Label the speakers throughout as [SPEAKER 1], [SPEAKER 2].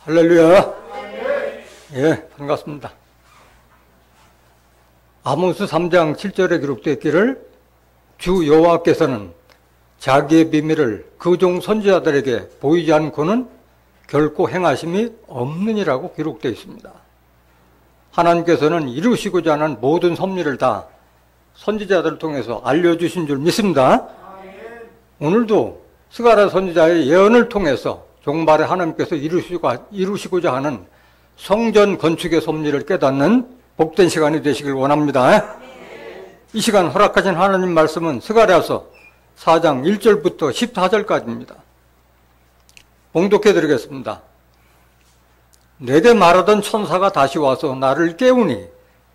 [SPEAKER 1] 할렐루야. 예, 반갑습니다. 아모스 3장 7절에 기록되어 있기를 주 여호와께서는 자기의 비밀을 그 종 선지자들에게 보이지 않고는 결코 행하심이 없느니라고 기록되어 있습니다. 하나님께서는 이루시고자 하는 모든 섭리를 다 선지자들을 통해서 알려주신 줄 믿습니다. 오늘도 스가랴 선지자의 예언을 통해서 종말에 하나님께서 이루시고자 하는 성전 건축의 섭리를 깨닫는 복된 시간이 되시길 원합니다. 이 시간 허락하신 하나님 말씀은 스가랴서 4장 1절부터 14절까지입니다. 봉독해 드리겠습니다. 내게 말하던 천사가 다시 와서 나를 깨우니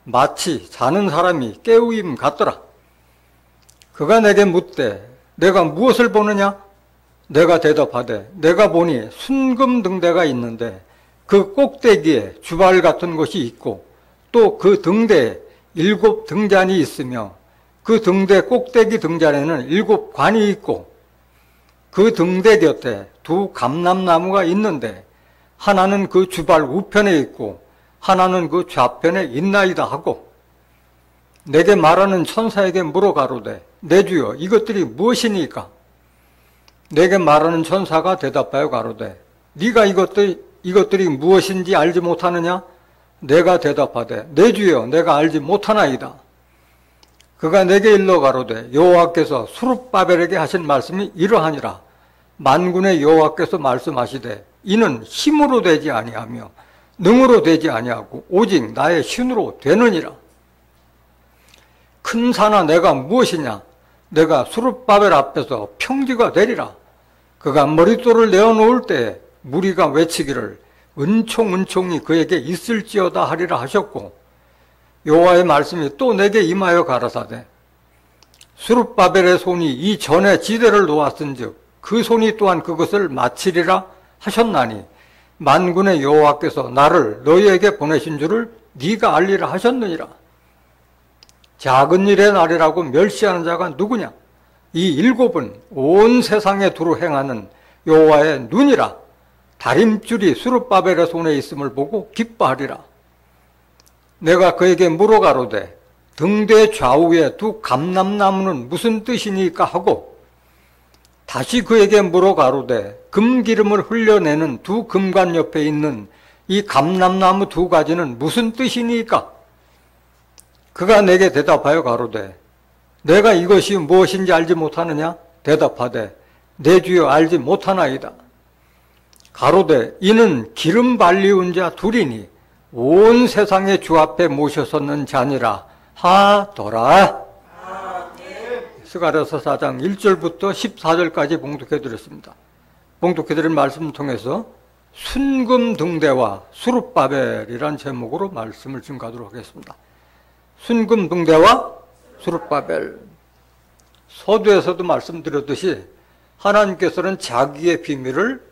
[SPEAKER 1] 마치 자는 사람이 깨우임 같더라. 그가 내게 묻되 내가 무엇을 보느냐? 내가 대답하되 내가 보니 순금 등대가 있는데 그 꼭대기에 주발 같은 것이 있고 또 그 등대에 7 등잔이 있으며 그 등대 꼭대기 등잔에는 7 관이 있고 그 등대 곁에 2 감람나무가 있는데 하나는 그 주발 우편에 있고 하나는 그 좌편에 있나이다 하고 내게 말하는 천사에게 물어 가로되 내 주여 이것들이 무엇이니까? 내게 말하는 천사가 대답하여 가로되 네가 이것들이 무엇인지 알지 못하느냐? 내가 대답하되 내 주여 내가 알지 못하나이다. 그가 내게 일러 가로되 여호와께서 수룹바벨에게 하신 말씀이 이러하니라. 만군의 여호와께서 말씀하시되 이는 힘으로 되지 아니하며 능으로 되지 아니하고 오직 나의 신으로 되느니라. 큰 산아 내가 무엇이냐? 내가 수룹바벨 앞에서 평지가 되리라. 그가 머릿돌을 내어놓을 때 무리가 외치기를 은총이 그에게 있을지어다 하리라 하셨고 여호와의 말씀이 또 내게 임하여 가라사대 수룹바벨의 손이 이 전에 지대를 놓았은즉 그 손이 또한 그것을 마치리라 하셨나니 만군의 여호와께서 나를 너희에게 보내신 줄을 네가 알리라 하셨느니라. 작은 일의 날이라고 멸시하는 자가 누구냐? 이 7은 온 세상에 두루 행하는 여호와의 눈이라. 다림줄이 수룹바벨의 손에 있음을 보고 기뻐하리라. 내가 그에게 물어 가로되 등대 좌우에 2 감람나무는 무슨 뜻이니까 하고 다시 그에게 물어 가로되 금기름을 흘려내는 2 금관 옆에 있는 이 감람나무 2가지는 무슨 뜻이니까? 그가 내게 대답하여 가로되 내가 이것이 무엇인지 알지 못하느냐? 대답하되 내 주여 알지 못하나이다. 가로되 이는 기름 발리운 자 둘이니 온 세상의 주 앞에 모셔섰는 자니라 하더라. 스가랴서 4장 1절부터 14절까지 봉독해드렸습니다. 봉독해드린 말씀을 통해서 순금 등대와 수룹바벨이란 제목으로 말씀을 증가하도록 하겠습니다. 순금 등대와 수룹바벨. 서두에서도 말씀드렸듯이 하나님께서는 자기의 비밀을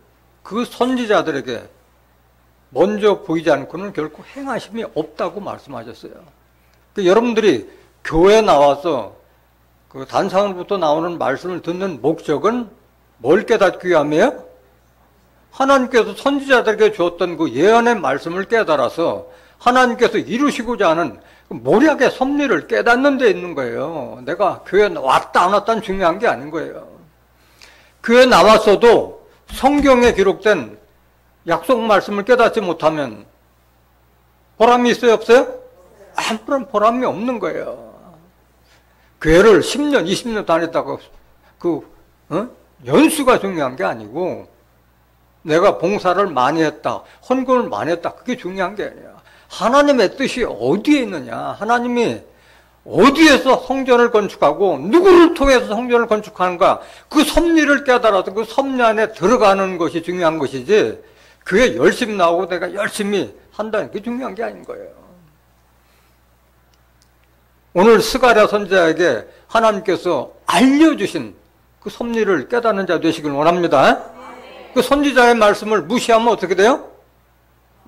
[SPEAKER 1] 그 선지자들에게 먼저 보이지 않고는 결코 행하심이 없다고 말씀하셨어요. 여러분들이 교회에 나와서 그 단상으로부터 나오는 말씀을 듣는 목적은 뭘 깨닫기 위함이에요? 하나님께서 선지자들에게 주었던 그 예언의 말씀을 깨달아서 하나님께서 이루시고자 하는 모략의 섭리를 깨닫는 데 있는 거예요. 내가 교회에 왔다 안 왔다는 중요한 게 아닌 거예요. 교회에 나왔어도 성경에 기록된 약속 말씀을 깨닫지 못하면 보람이 있어요, 없어요? 아무런 보람이 없는 거예요. 교회를 10년, 20년 다녔다고 연수가 중요한 게 아니고 내가 봉사를 많이 했다, 헌금을 많이 했다, 그게 중요한 게 아니야. 하나님의 뜻이 어디에 있느냐? 하나님이 어디에서 성전을 건축하고 누구를 통해서 성전을 건축하는가? 그 섭리를 깨달아서 그 섭리 안에 들어가는 것이 중요한 것이지 그게 열심히 나오고 내가 열심히 한다는 게 중요한 게 아닌 거예요. 오늘 스가랴 선지자에게 하나님께서 알려주신 그 섭리를 깨닫는 자 되시길 원합니다. 그 선지자의 말씀을 무시하면 어떻게 돼요?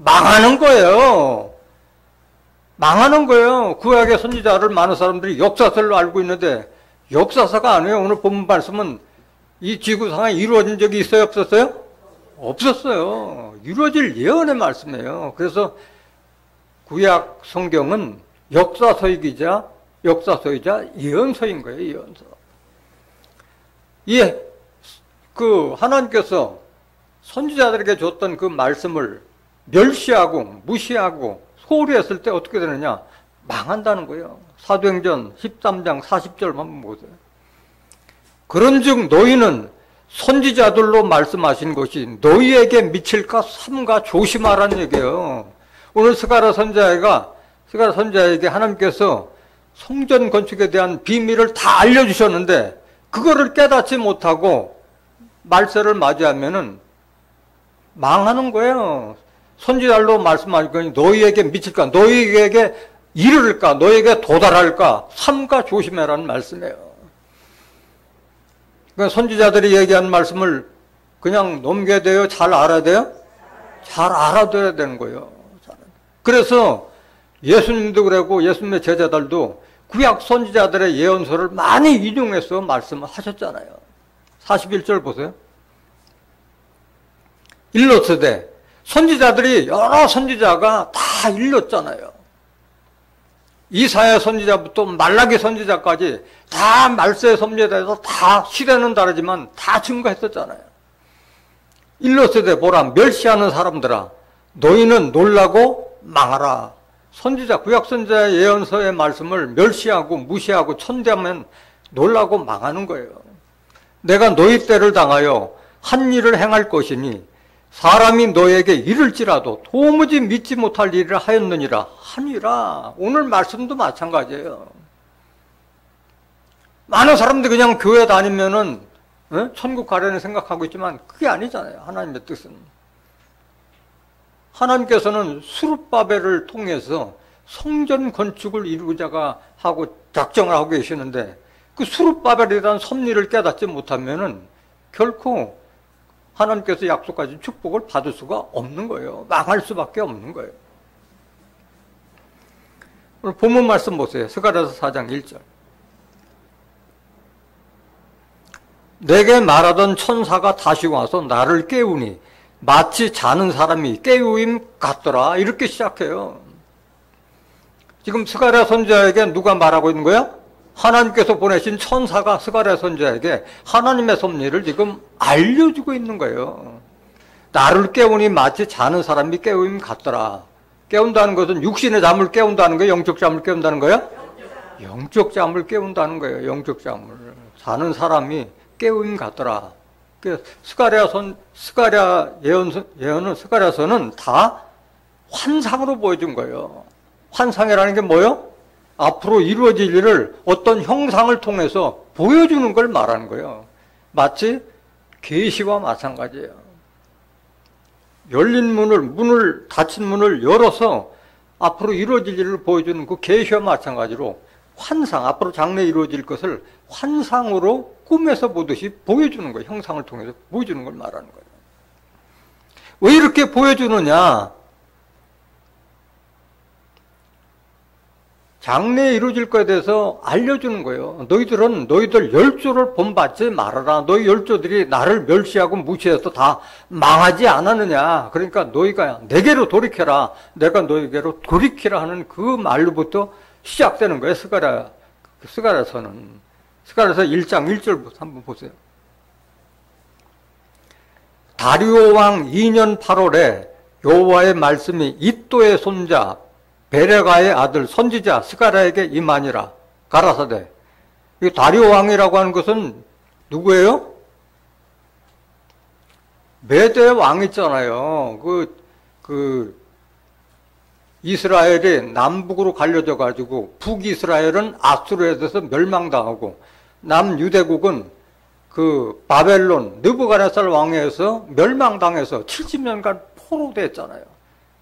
[SPEAKER 1] 망하는 거예요. 망하는 거예요. 구약의 선지자를 많은 사람들이 역사서로 알고 있는데 역사서가 아니에요. 오늘 본문 말씀은 이 지구상에 이루어진 적이 있어요? 없었어요? 없었어요. 이루어질 예언의 말씀이에요. 그래서 구약 성경은 역사서이자 예언서인 거예요. 예언서. 하나님께서 선지자들에게 줬던 그 말씀을 멸시하고 무시하고 소홀히 했을 때 어떻게 되느냐? 망한다는 거예요. 사도행전 13장 40절 한번 보세요. 그런즉 너희는 선지자들로 말씀하신 것이 너희에게 미칠까 삼가 조심하라는 얘기예요. 오늘 스가랴 선지자에게 하나님께서 성전 건축에 대한 비밀을 다 알려주셨는데 그거를 깨닫지 못하고 말세를 맞이하면은 망하는 거예요. 선지자로 말씀하신 것이 너희에게 미칠까, 너희에게 이르를까, 너희에게 도달할까 삼가 조심해라는 말씀이에요. 그러니까 선지자들이 얘기한 말씀을 그냥 넘겨야 돼요? 잘 알아야 돼요? 잘 알아둬야 되는 거예요. 그래서 예수님도 그러고 예수님의 제자들도 구약 선지자들의 예언서를 많이 인용해서 말씀을 하셨잖아요. 41절 보세요. 일렀으되 선지자들이 여러 선지자가 다 일렀잖아요. 이사야 선지자부터 말라기 선지자까지 다 말세 선지자에서 다 시대는 다르지만 다 증거했었잖아요. 일렀으되 보라 멸시하는 사람들아 너희는 놀라고 망하라. 선지자 구약 선지자의 예언서의 말씀을 멸시하고 무시하고 천대하면 놀라고 망하는 거예요. 내가 너희 때를 당하여 한 일을 행할 것이니 사람이 너에게 이를지라도 도무지 믿지 못할 일을 하였느니라 하니라. 오늘 말씀도 마찬가지예요. 많은 사람들이 그냥 교회 다니면은 천국 가려는 생각하고 있지만 그게 아니잖아요. 하나님의 뜻은. 하나님께서는 수룹바벨을 통해서 성전 건축을 이루자가 하고 작정을 하고 계시는데 그 수룹바벨이라는 섭리를 깨닫지 못하면은 결코 하나님께서 약속하신 축복을 받을 수가 없는 거예요. 망할 수밖에 없는 거예요. 오늘 본문 말씀 보세요. 스가랴서 4장 1절. 내게 말하던 천사가 다시 와서 나를 깨우니 마치 자는 사람이 깨우임 같더라. 이렇게 시작해요. 지금 스가랴 선지자에게 누가 말하고 있는 거야? 하나님께서 보내신 천사가 스가랴 선지자에게 하나님의 섭리를 지금 알려주고 있는 거예요. 나를 깨우니 마치 자는 사람이 깨우임 같더라. 깨운다는 것은 육신의 잠을 깨운다는 거예요? 영적 잠을 깨운다는 거예요? 영적 잠을 깨운다는 거예요. 영적 잠을. 자는 사람이 깨우임 같더라. 스가랴 예언은 스가랴서는 다 환상으로 보여준 거예요. 환상이라는 게 뭐예요? 앞으로 이루어질 일을 어떤 형상을 통해서 보여주는 걸 말하는 거예요. 마치 계시와 마찬가지예요. 열린 닫힌 문을 열어서 앞으로 이루어질 일을 보여주는 그 계시와 마찬가지로 환상, 앞으로 장래에 이루어질 것을 환상으로 꿈에서 보듯이 보여주는 거예요. 형상을 통해서 보여주는 걸 말하는 거예요. 왜 이렇게 보여주느냐? 장래에 이루어질 것에 대해서 알려주는 거예요. 너희들 열조를 본받지 말아라. 너희 열조들이 나를 멸시하고 무시해서 다 망하지 않았느냐. 그러니까 너희가 내게로 돌이켜라. 내가 너희에게로 돌이키라 하는 그 말로부터 시작되는 거예요. 스가랴서는. 스가랴서 1장 1절 한번 보세요. 다리오 왕 2년 8월에 여호와의 말씀이 이또의 손자 베레가의 아들 선지자 스가랴에게 임하니라. 가라사대. 이 다리오 왕이라고 하는 것은 누구예요? 메대 왕 있잖아요. 이스라엘이 남북으로 갈려져 가지고 북이스라엘은 아수르에서 멸망당하고 남유대국은 그 바벨론 느부갓네살 왕에서 멸망당해서 70년간 포로됐잖아요.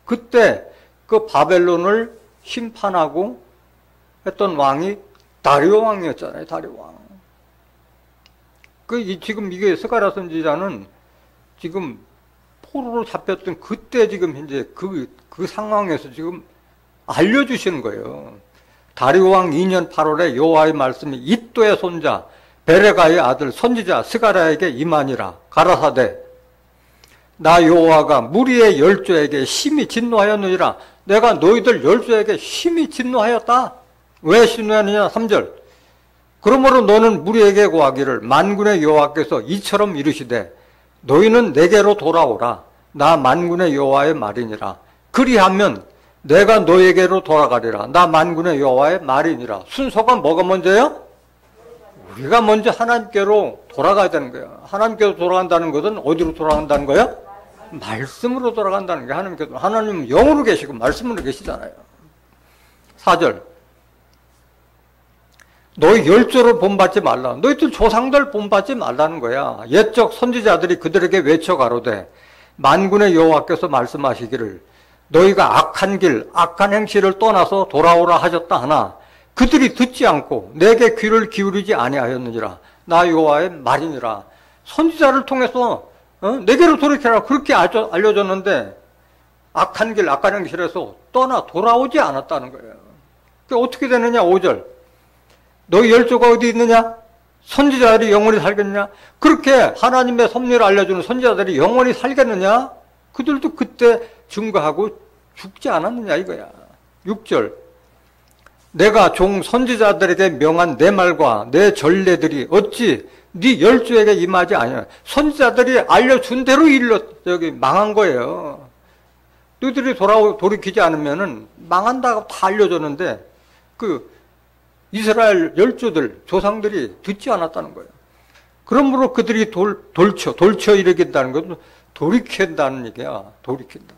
[SPEAKER 1] 그때 그 바벨론을 심판하고 했던 왕이 다리오 왕이었잖아요. 다리오 왕. 지금 이게 스가랴 선지자는 지금 포로로 잡혔던 그때 지금 현재 그 상황에서 지금 알려주시는 거예요. 다리오 왕 2년 8월에 여호와의 말씀이 이또의 손자 베레가의 아들 선지자 스가랴에게 임하니라. 가라사대 나 여호와가 무리의 열조에게 심히 진노하였느니라. 내가 너희들 열조에게 심히 진노하였다. 왜 진노하느냐? 3절. 그러므로 너는 무리에게 고하기를 만군의 여호와께서 이처럼 이르시되 너희는 내게로 돌아오라. 나 만군의 여호와의 말이니라. 그리하면 내가 너에게로 돌아가리라. 나 만군의 여호와의 말이니라. 순서가 뭐가 먼저예요? 우리가 먼저 하나님께로 돌아가야 되는 거예요. 하나님께로 돌아간다는 것은 어디로 돌아간다는 거예요? 말씀으로 돌아간다는 게 하나님께로. 하나님은 영으로 계시고 말씀으로 계시잖아요. 4절. 너희 열조를 본받지 말라. 너희들 조상들 본받지 말라는 거야. 옛적 선지자들이 그들에게 외쳐 가로되 만군의 여호와께서 말씀하시기를 너희가 악한 길, 악한 행실을 떠나서 돌아오라 하셨다 하나 그들이 듣지 않고 내게 귀를 기울이지 아니하였느니라. 나 여호와의 말이니라. 선지자를 통해서 내게로 돌이켜라 그렇게 알려줬는데 악한 길, 악한 행실에서 돌아오지 않았다는 거예요. 그게 어떻게 되느냐? 5절. 너희 열조가 어디 있느냐? 선지자들이 영원히 살겠느냐? 그렇게 하나님의 섭리를 알려주는 선지자들이 영원히 살겠느냐? 그들도 그때 증거하고 죽지 않았느냐 이거야. 6절. 내가 종 선지자들에게 명한 내 말과 내 전례들이 어찌 네 열조에게 임하지 아니냐? 선지자들이 알려준 대로 망한 거예요. 너희들이 돌이키지 않으면은 망한다고 다 알려줬는데 그 이스라엘 열조들 조상들이 듣지 않았다는 거예요. 그러므로 그들이 돌쳐 일으킨다는 것은 돌이킨다는 얘기야. 돌이킨다.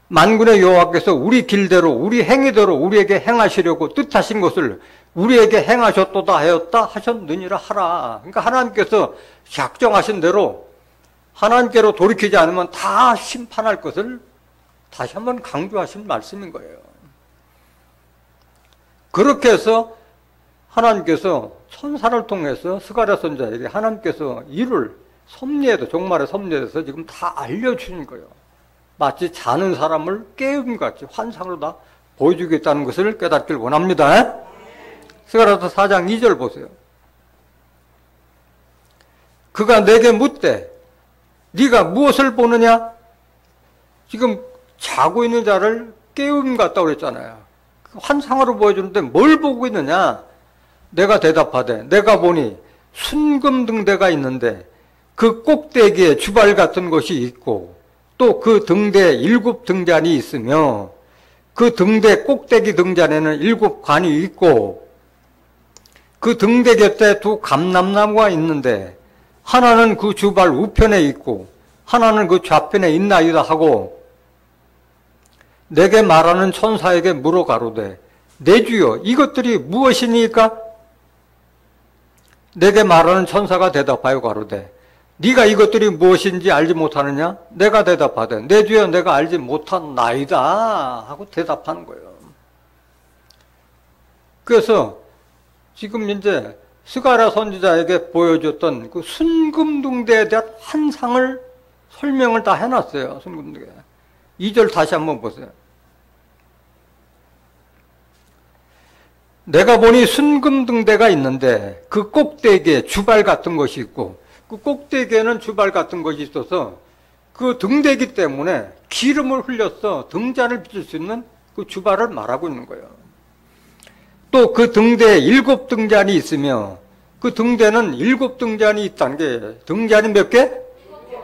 [SPEAKER 1] 만군의 여호와께서 우리 길대로 우리 행위대로 우리에게 행하시려고 뜻하신 것을 우리에게 행하셨도다 하였다 하셨느니라 하라. 그러니까 하나님께서 작정하신 대로 하나님께로 돌이키지 않으면 다 심판할 것을 다시 한번 강조하신 말씀인 거예요. 그렇게 해서 하나님께서 천사를 통해서 스가랴 선지자에게 하나님께서 이를 섭리에도 종말의 섭리에서 지금 다 알려주신 거예요. 마치 자는 사람을 깨움같이 환상으로 다 보여주겠다는 것을 깨닫길 원합니다. 스가랴서 4장 2절 보세요. 그가 내게 묻되 네가 무엇을 보느냐? 지금 자고 있는 자를 깨움 같다고 그랬잖아요. 환상으로 보여주는데 뭘 보고 있느냐? 내가 대답하되 내가 보니 순금등대가 있는데 그 꼭대기에 주발 같은 것이 있고 또 그 등대에 7 등잔이 있으며 그 등대 꼭대기 등잔에는 7 관이 있고 그 등대 곁에 2 감람나무가 있는데 하나는 그 주발 우편에 있고 하나는 그 좌편에 있나이다 하고 내게 말하는 천사에게 물어 가로되 내 주여 이것들이 무엇이니까? 내게 말하는 천사가 대답하여 가로되 네가 이것들이 무엇인지 알지 못하느냐? 내가 대답하되 내 주여 내가 알지 못하나이다 하고 대답하는 거예요. 그래서 지금 이제 스가랴 선지자에게 보여줬던 그 순금등대에 대한 환상을 설명을 다 해놨어요. 순금등대. 2절 다시 한번 보세요. 내가 보니 순금등대가 있는데 그 꼭대기에 주발 같은 것이 있고 그 꼭대기에는 주발 같은 것이 있어서 그 등대기 때문에 기름을 흘려서 등잔을 비출 수 있는 그 주발을 말하고 있는 거예요. 또 그 등대에 7 등잔이 있으며 그 등대는 7 등잔이 있다는 게 등잔이 몇 개?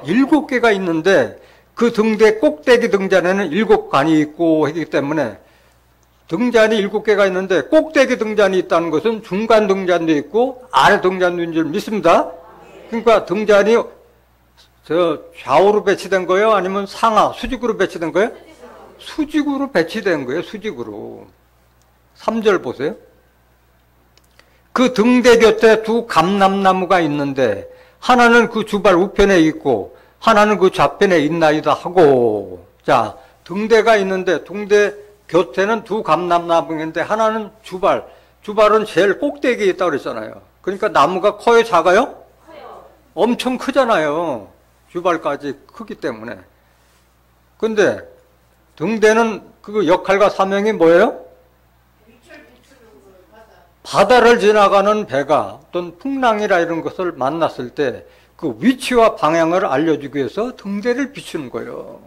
[SPEAKER 1] 7개가 있는데 그 등대 꼭대기 등잔에는 7 관이 있고 하기 때문에 등잔이 7개가 있는데 꼭대기 등잔이 있다는 것은 중간 등잔도 있고 아래 등잔도 있는 줄 믿습니다. 그러니까 등잔이 좌우로 배치된 거예요? 아니면 상하, 수직으로 배치된 거예요? 수직으로 배치된 거예요. 수직으로. 3절 보세요. 그 등대 곁에 2 감람나무가 있는데 하나는 그 주발 우편에 있고 하나는 그 좌편에 있나이다 하고 자 등대가 있는데 등대 곁에는 2 감람나무인데 하나는 주발. 주발은 제일 꼭대기에 있다고 그랬잖아요. 그러니까 나무가 커요? 작아요? 커요. 엄청 크잖아요. 주발까지 크기 때문에. 근데 등대는 그 역할과 사명이 뭐예요? 바다를 지나가는 배가 어떤 풍랑이라 이런 것을 만났을 때 그 위치와 방향을 알려주기 위해서 등대를 비추는 거예요.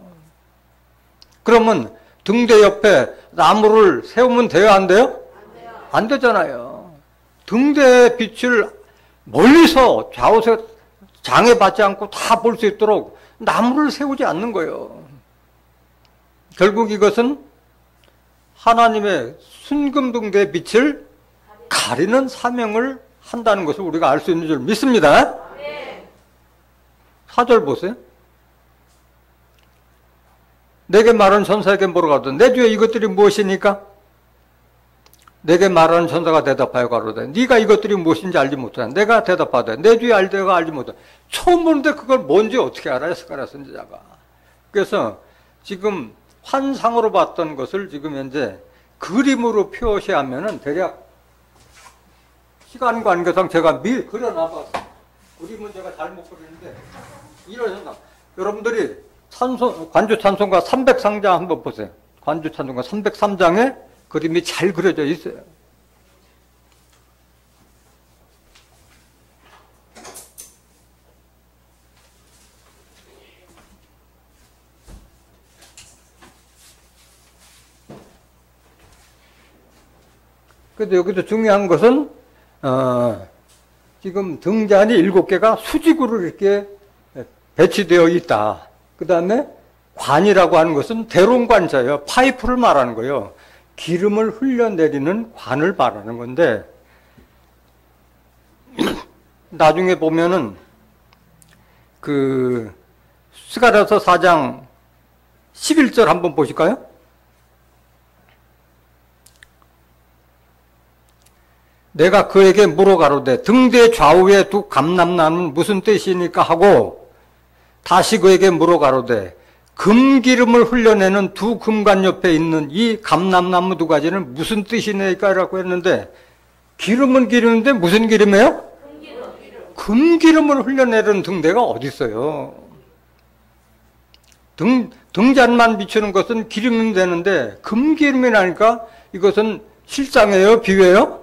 [SPEAKER 1] 그러면 등대 옆에 나무를 세우면 돼요, 안 돼요? 안 되잖아요. 등대의 빛을 멀리서 좌우에 장애받지 않고 다 볼 수 있도록 나무를 세우지 않는 거예요. 결국 이것은 하나님의 순금등대의 빛을 가리는 사명을 한다는 것을 우리가 알 수 있는 줄 믿습니다. 4절 보세요. 내게 말하는 전사에게 뭐라고 하더니 내 주에 이것들이 무엇이니까? 내게 말하는 전사가 대답하여 가로되 네가 이것들이 무엇인지 알지 못하냐. 내가 대답하되 내 주에 알되가 알지 못하냐. 처음 보는데 그걸 뭔지 어떻게 알아요? 스가랴 선지자가. 그래서 지금 환상으로 봤던 것을 지금 현재 그림으로 표시하면은 대략 시간 관계상 제가 미리 그려놔봤어요. 그림은 제가 잘못 그리는데 이런 생각. 여러분들이 관주 찬송가 303장 한번 보세요. 관주 찬송가 303장에 그림이 잘 그려져 있어요. 그런데 여기서 중요한 것은 지금 등잔이 7개가 수직으로 이렇게 배치되어 있다. 그 다음에 관이라고 하는 것은 대롱관자예요. 파이프를 말하는 거예요. 기름을 흘려내리는 관을 말하는 건데 나중에 보면은 그 스가랴서 4장 11절 한번 보실까요? 내가 그에게 물어가로되 등대 좌우에 두 감람나무는 무슨 뜻이니까 하고 다시 그에게 물어가로되 금기름을 흘려내는 두 금관 옆에 있는 이 감람나무 두 가지는 무슨 뜻이니까 라고 했는데 기름은 기름인데 무슨 기름이에요? 금기름을 흘려내는 등대가 어디 있어요? 등잔만 비추는 것은 기름이 되는데 금기름이 나니까 이것은 실상이에요? 비유예요?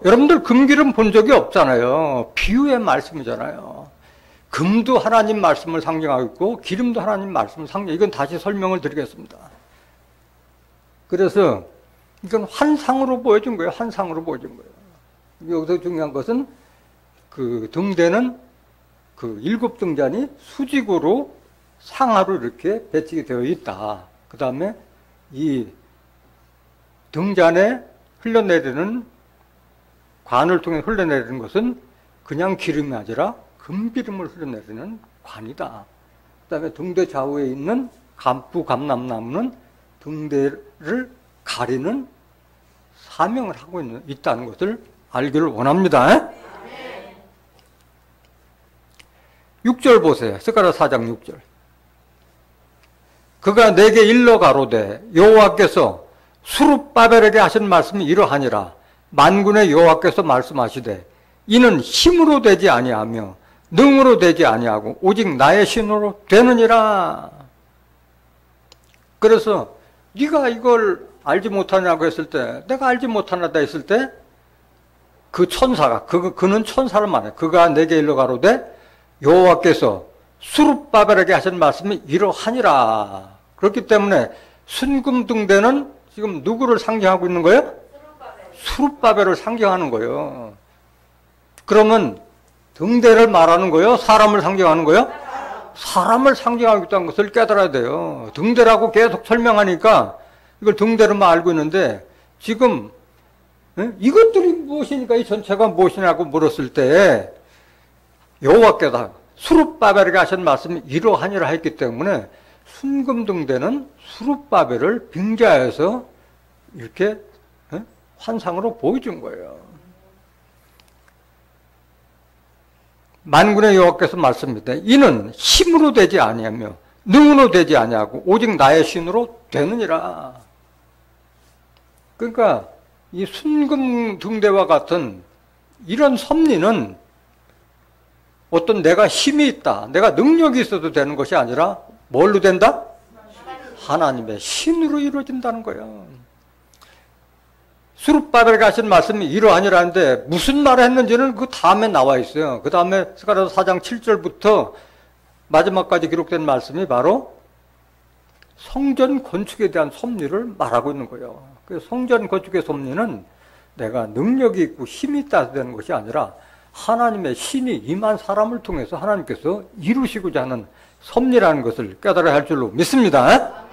[SPEAKER 1] 여러분들 금기름 본 적이 없잖아요. 비유의 말씀이잖아요. 금도 하나님 말씀을 상징하고 있고 기름도 하나님 말씀을 이건 다시 설명을 드리겠습니다. 그래서 이건 환상으로 보여준 거예요. 환상으로 보여준 거예요. 여기서 중요한 것은 그 등대는 그 7등잔이 수직으로 상하로 이렇게 배치되어 있다. 그 다음에 이 등잔에 흘러내리는 관을 통해 흘러내리는 것은 그냥 기름이 아니라 금기름을 흘러내리는 관이다. 그 다음에 등대 좌우에 있는 감람나무는 등대를 가리는 사명을 하고 있다는 것을 알기를 원합니다. 6절 보세요. 스가랴 4장 6절. 그가 내게 일러 가로되 여호와께서 수룹바벨에게 하신 말씀이 이러하니라. 만군의 여호와께서 말씀하시되 이는 힘으로 되지 아니하며 능으로 되지 아니하고 오직 나의 신으로 되느니라. 그래서 네가 이걸 알지 못하냐고 했을 때, 내가 알지 못하나다 했을 때 그 천사가 그는 천사를 말해. 그가 내게 일러 가로되 여호와께서 수룹바벨에게 하신 말씀이 이러하니라. 그렇기 때문에 순금등대는 지금 누구를 상징하고 있는 거예요? 수룹바벨을 상징하는 거예요. 그러면 등대를 말하는 거예요? 사람을 상징하는 거예요? 사람을 상징하고 있다는 것을 깨달아야 돼요. 등대라고 계속 설명하니까 이걸 등대로만 알고 있는데 지금 이것들이 무엇이니까 이 전체가 무엇이냐고 물었을 때 여호와께서 수룹바벨에게 하신 말씀이 이러하니라 했기 때문에 순금등대는 수룹바벨을 빙자해서 이렇게 환상으로 보여준 거예요. 만군의 여호와께서 말씀합니다. 이는 힘으로 되지 아니하며 능으로 되지 아니하고 오직 나의 신으로 되느니라. 그러니까 이 순금등대와 같은 이런 섭리는 어떤 내가 힘이 있다, 내가 능력이 있어도 되는 것이 아니라 뭘로 된다? 하나님의 신으로 이루어진다는 거예요. 수룹바벨 가신 말씀이 이러하니라는데 무슨 말을 했는지는 그 다음에 나와 있어요. 그 다음에 스가랴서 4장 7절부터 마지막까지 기록된 말씀이 바로 성전 건축에 대한 섭리를 말하고 있는 거예요. 그 성전 건축의 섭리는 내가 능력이 있고 힘이 있다 되는 것이 아니라 하나님의 신이 임한 사람을 통해서 하나님께서 이루시고자 하는 섭리라는 것을 깨달아야 할 줄로 믿습니다.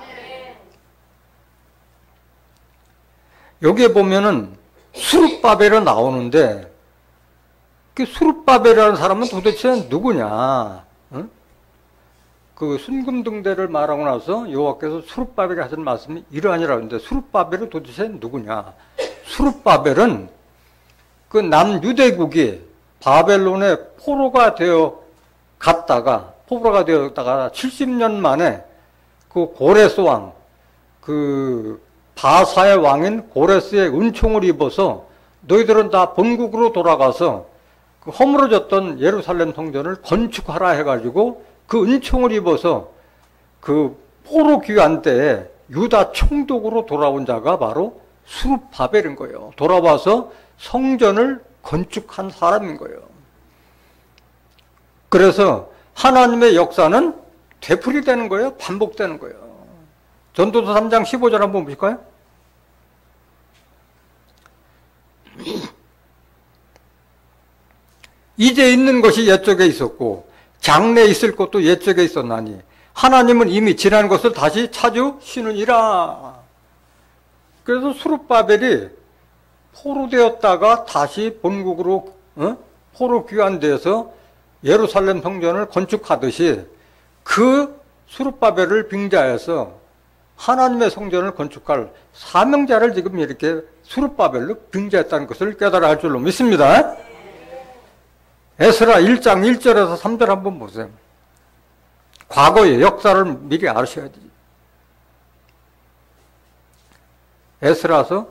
[SPEAKER 1] 여기에 보면은 수룹바벨이 나오는데 그 수룹바벨이라는 사람은 도대체 누구냐? 응? 그 순금등대를 말하고 나서 여호와께서 수룹바벨이 하신 말씀이 이러하니라 하는데 수룹바벨이 도대체 누구냐? 수룹바벨은 그 남유대국이 바벨론의 포로가 되었다가 70년 만에 그 고레스 왕, 그 바사의 왕인 고레스의 은총을 입어서 너희들은 다 본국으로 돌아가서 그 허물어졌던 예루살렘 성전을 건축하라 해가지고 그 은총을 입어서 그 포로 귀환 때에 유다 총독으로 돌아온 자가 바로 수룹바벨인 거예요. 돌아와서 성전을 건축한 사람인 거예요. 그래서 하나님의 역사는 되풀이되는 거예요. 반복되는 거예요. 전도서 3장 15절 한번 보실까요? 이제 있는 것이 옛적에 있었고 장래에 있을 것도 옛적에 있었나니 하나님은 이미 지난 것을 다시 찾으시느니라. 그래서 수룹바벨이 포로되었다가 다시 본국으로 포로 귀환돼서 예루살렘 성전을 건축하듯이 그 수룹바벨을 빙자해서 하나님의 성전을 건축할 사명자를 지금 이렇게 수룹바벨로 빙자했다는 것을 깨달아야 할 줄로 믿습니다. 에스라 1장 1절에서 3절 한번 보세요. 과거의 역사를 미리 아셔야지. 에스라서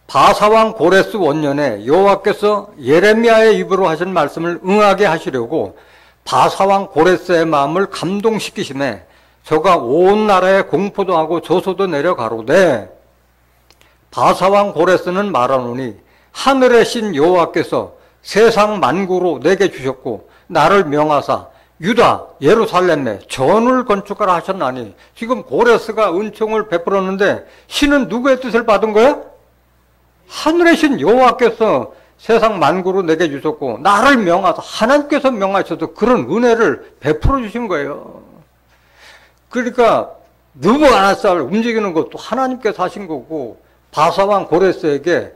[SPEAKER 1] 바사왕 고레스 원년에 여호와께서 예레미야의 입으로 하신 말씀을 응하게 하시려고 바사왕 고레스의 마음을 감동시키심에 저가 온 나라에 공포도 하고 조소도 내려가로되 바사왕 고레스는 말하노니 하늘의 신 여호와께서 세상 만구로 내게 주셨고 나를 명하사 유다 예루살렘에 전을 건축하라 하셨나니 지금 고레스가 은총을 베풀었는데 신은 누구의 뜻을 받은 거야? 하늘의 신 여호와께서 세상 만구로 내게 주셨고 나를 명하사 하나님께서 명하셔서 그런 은혜를 베풀어 주신 거예요. 그러니까 느부갓네살 움직이는 것도 하나님께서 하신 거고 바사왕 고레스에게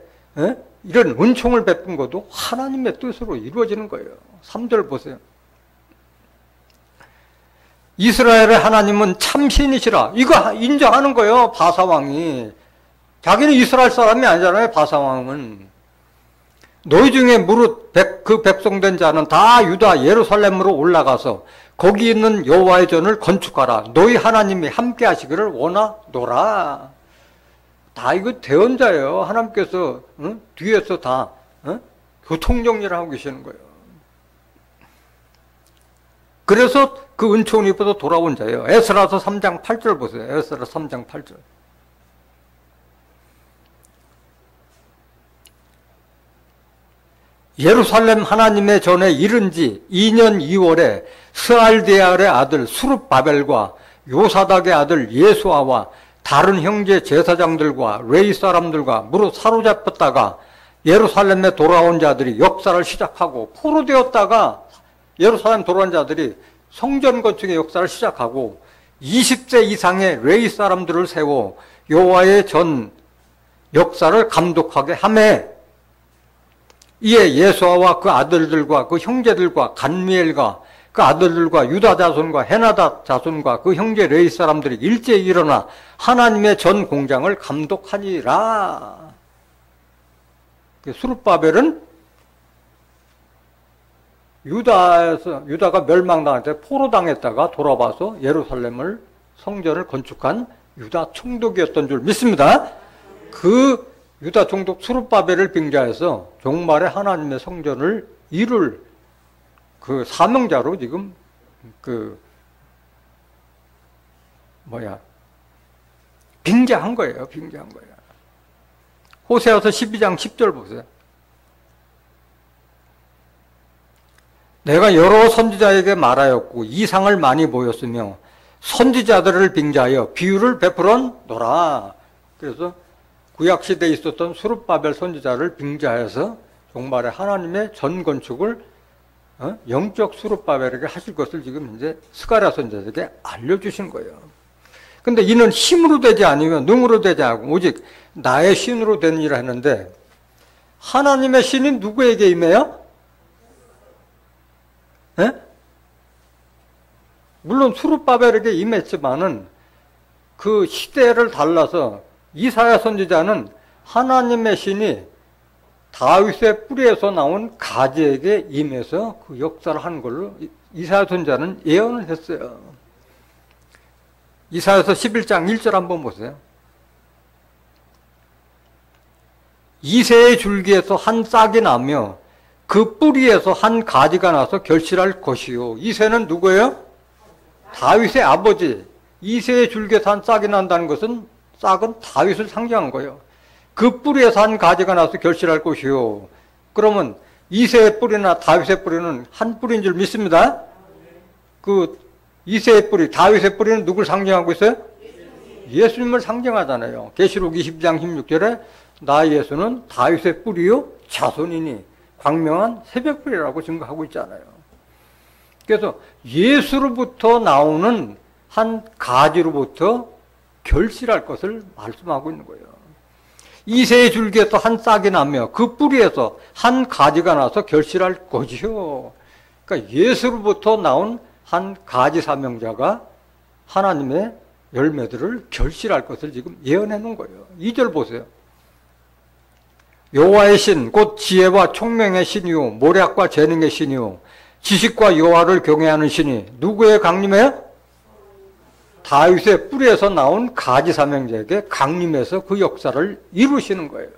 [SPEAKER 1] 이런 은총을 베푼 것도 하나님의 뜻으로 이루어지는 거예요. 3절 보세요. 이스라엘의 하나님은 참신이시라. 이거 인정하는 거예요. 바사왕이. 자기는 이스라엘 사람이 아니잖아요. 바사왕은. 너희 중에 무릇 그 백성된 자는 다 유다 예루살렘으로 올라가서 거기 있는 여호와의 전을 건축하라. 너희 하나님이 함께 하시기를 원하노라. 다 이거 대언자예요. 하나님께서 뒤에서 다 교통정리를 하고 계시는 거예요. 그래서 그 은총을 입어서 돌아온 자예요. 에스라서 3장 8절 보세요. 에스라 3장 8절. 예루살렘 하나님의 전에 이른 지 2년 2월에 스알디엘의 아들 수룹바벨과 요사닥의 아들 예수아와 다른 형제 제사장들과 레위 사람들과 무릇 사로잡혔다가 예루살렘에 돌아온 자들이 역사를 시작하고 포로되었다가 예루살렘 돌아온 자들이 성전 건축의 역사를 시작하고 20세 이상의 레위 사람들을 세워 여호와의 전 역사를 감독하게 하매 이에 예수아와 그 아들들과 그 형제들과 간미엘과 그 아들들과 유다 자손과 헤나다 자손과 그 형제 레위 사람들이 일제히 일어나 하나님의 전 공장을 감독하니라. 수룹바벨은 유다가 멸망당할 때 포로당했다가 돌아와서 예루살렘을 성전을 건축한 유다 총독이었던 줄 믿습니다. 그 유다 총독 수룹바벨을 빙자해서 종말에 하나님의 성전을 이룰 그 사명자로 지금 빙자한 거예요. 빙자한 거예요. 호세아서 12장 10절 보세요. 내가 여러 선지자에게 말하였고 이상을 많이 보였으며 선지자들을 빙자하여 비유를 베풀었노라. 그래서 구약시대에 있었던 수룹바벨 선지자를 빙자해서 종말에 하나님의 전건축을 영적 수룹바벨에게 하실 것을 지금 이제 스가랴 선지자에게 알려주신 거예요. 근데 이는 힘으로 되지 않으면 능으로 되지 않고 오직 나의 신으로 된 일을 했는데 하나님의 신이 누구에게 임해요? 예? 물론 수룹바벨에게 임했지만은 그 시대를 달라서 이사야 선지자는 하나님의 신이 다윗의 뿌리에서 나온 가지에게 임해서 그 역사를 한 걸로 이사야 선지자는 예언을 했어요. 이사야서 11장 1절 한번 보세요. 이새의 줄기에서 한 싹이 나며 그 뿌리에서 한 가지가 나서 결실할 것이요. 이새는 누구예요? 다윗의 아버지. 이새의 줄기에서 한 싹이 난다는 것은 싹은 다윗을 상징한 거예요. 그 뿌리에서 한 가지가 나서 결실할 것이요. 그러면 이새의 뿌리나 다윗의 뿌리는 한 뿌리인 줄 믿습니다. 그 이새의 뿌리, 다윗의 뿌리는 누굴 상징하고 있어요? 예수님을 상징하잖아요. 계시록 20장 16절에 나 예수는 다윗의 뿌리요 자손이니 광명한 새벽불이라고 증거하고 있잖아요. 그래서 예수로부터 나오는 한 가지로부터 결실할 것을 말씀하고 있는 거예요. 이새의 줄기에서 한 싹이 나며 그 뿌리에서 한 가지가 나서 결실할 것이요. 그러니까 예수로부터 나온 한 가지 사명자가 하나님의 열매들을 결실할 것을 지금 예언해 놓은 거예요. 2절 보세요. 여호와의 신, 곧 지혜와 총명의 신이요 모략과 재능의 신이요 지식과 여호와를 경외하는 신이 누구의 강림이에요? 다윗의 뿌리에서 나온 가지 사명자에게 강림해서 그 역사를 이루시는 거예요.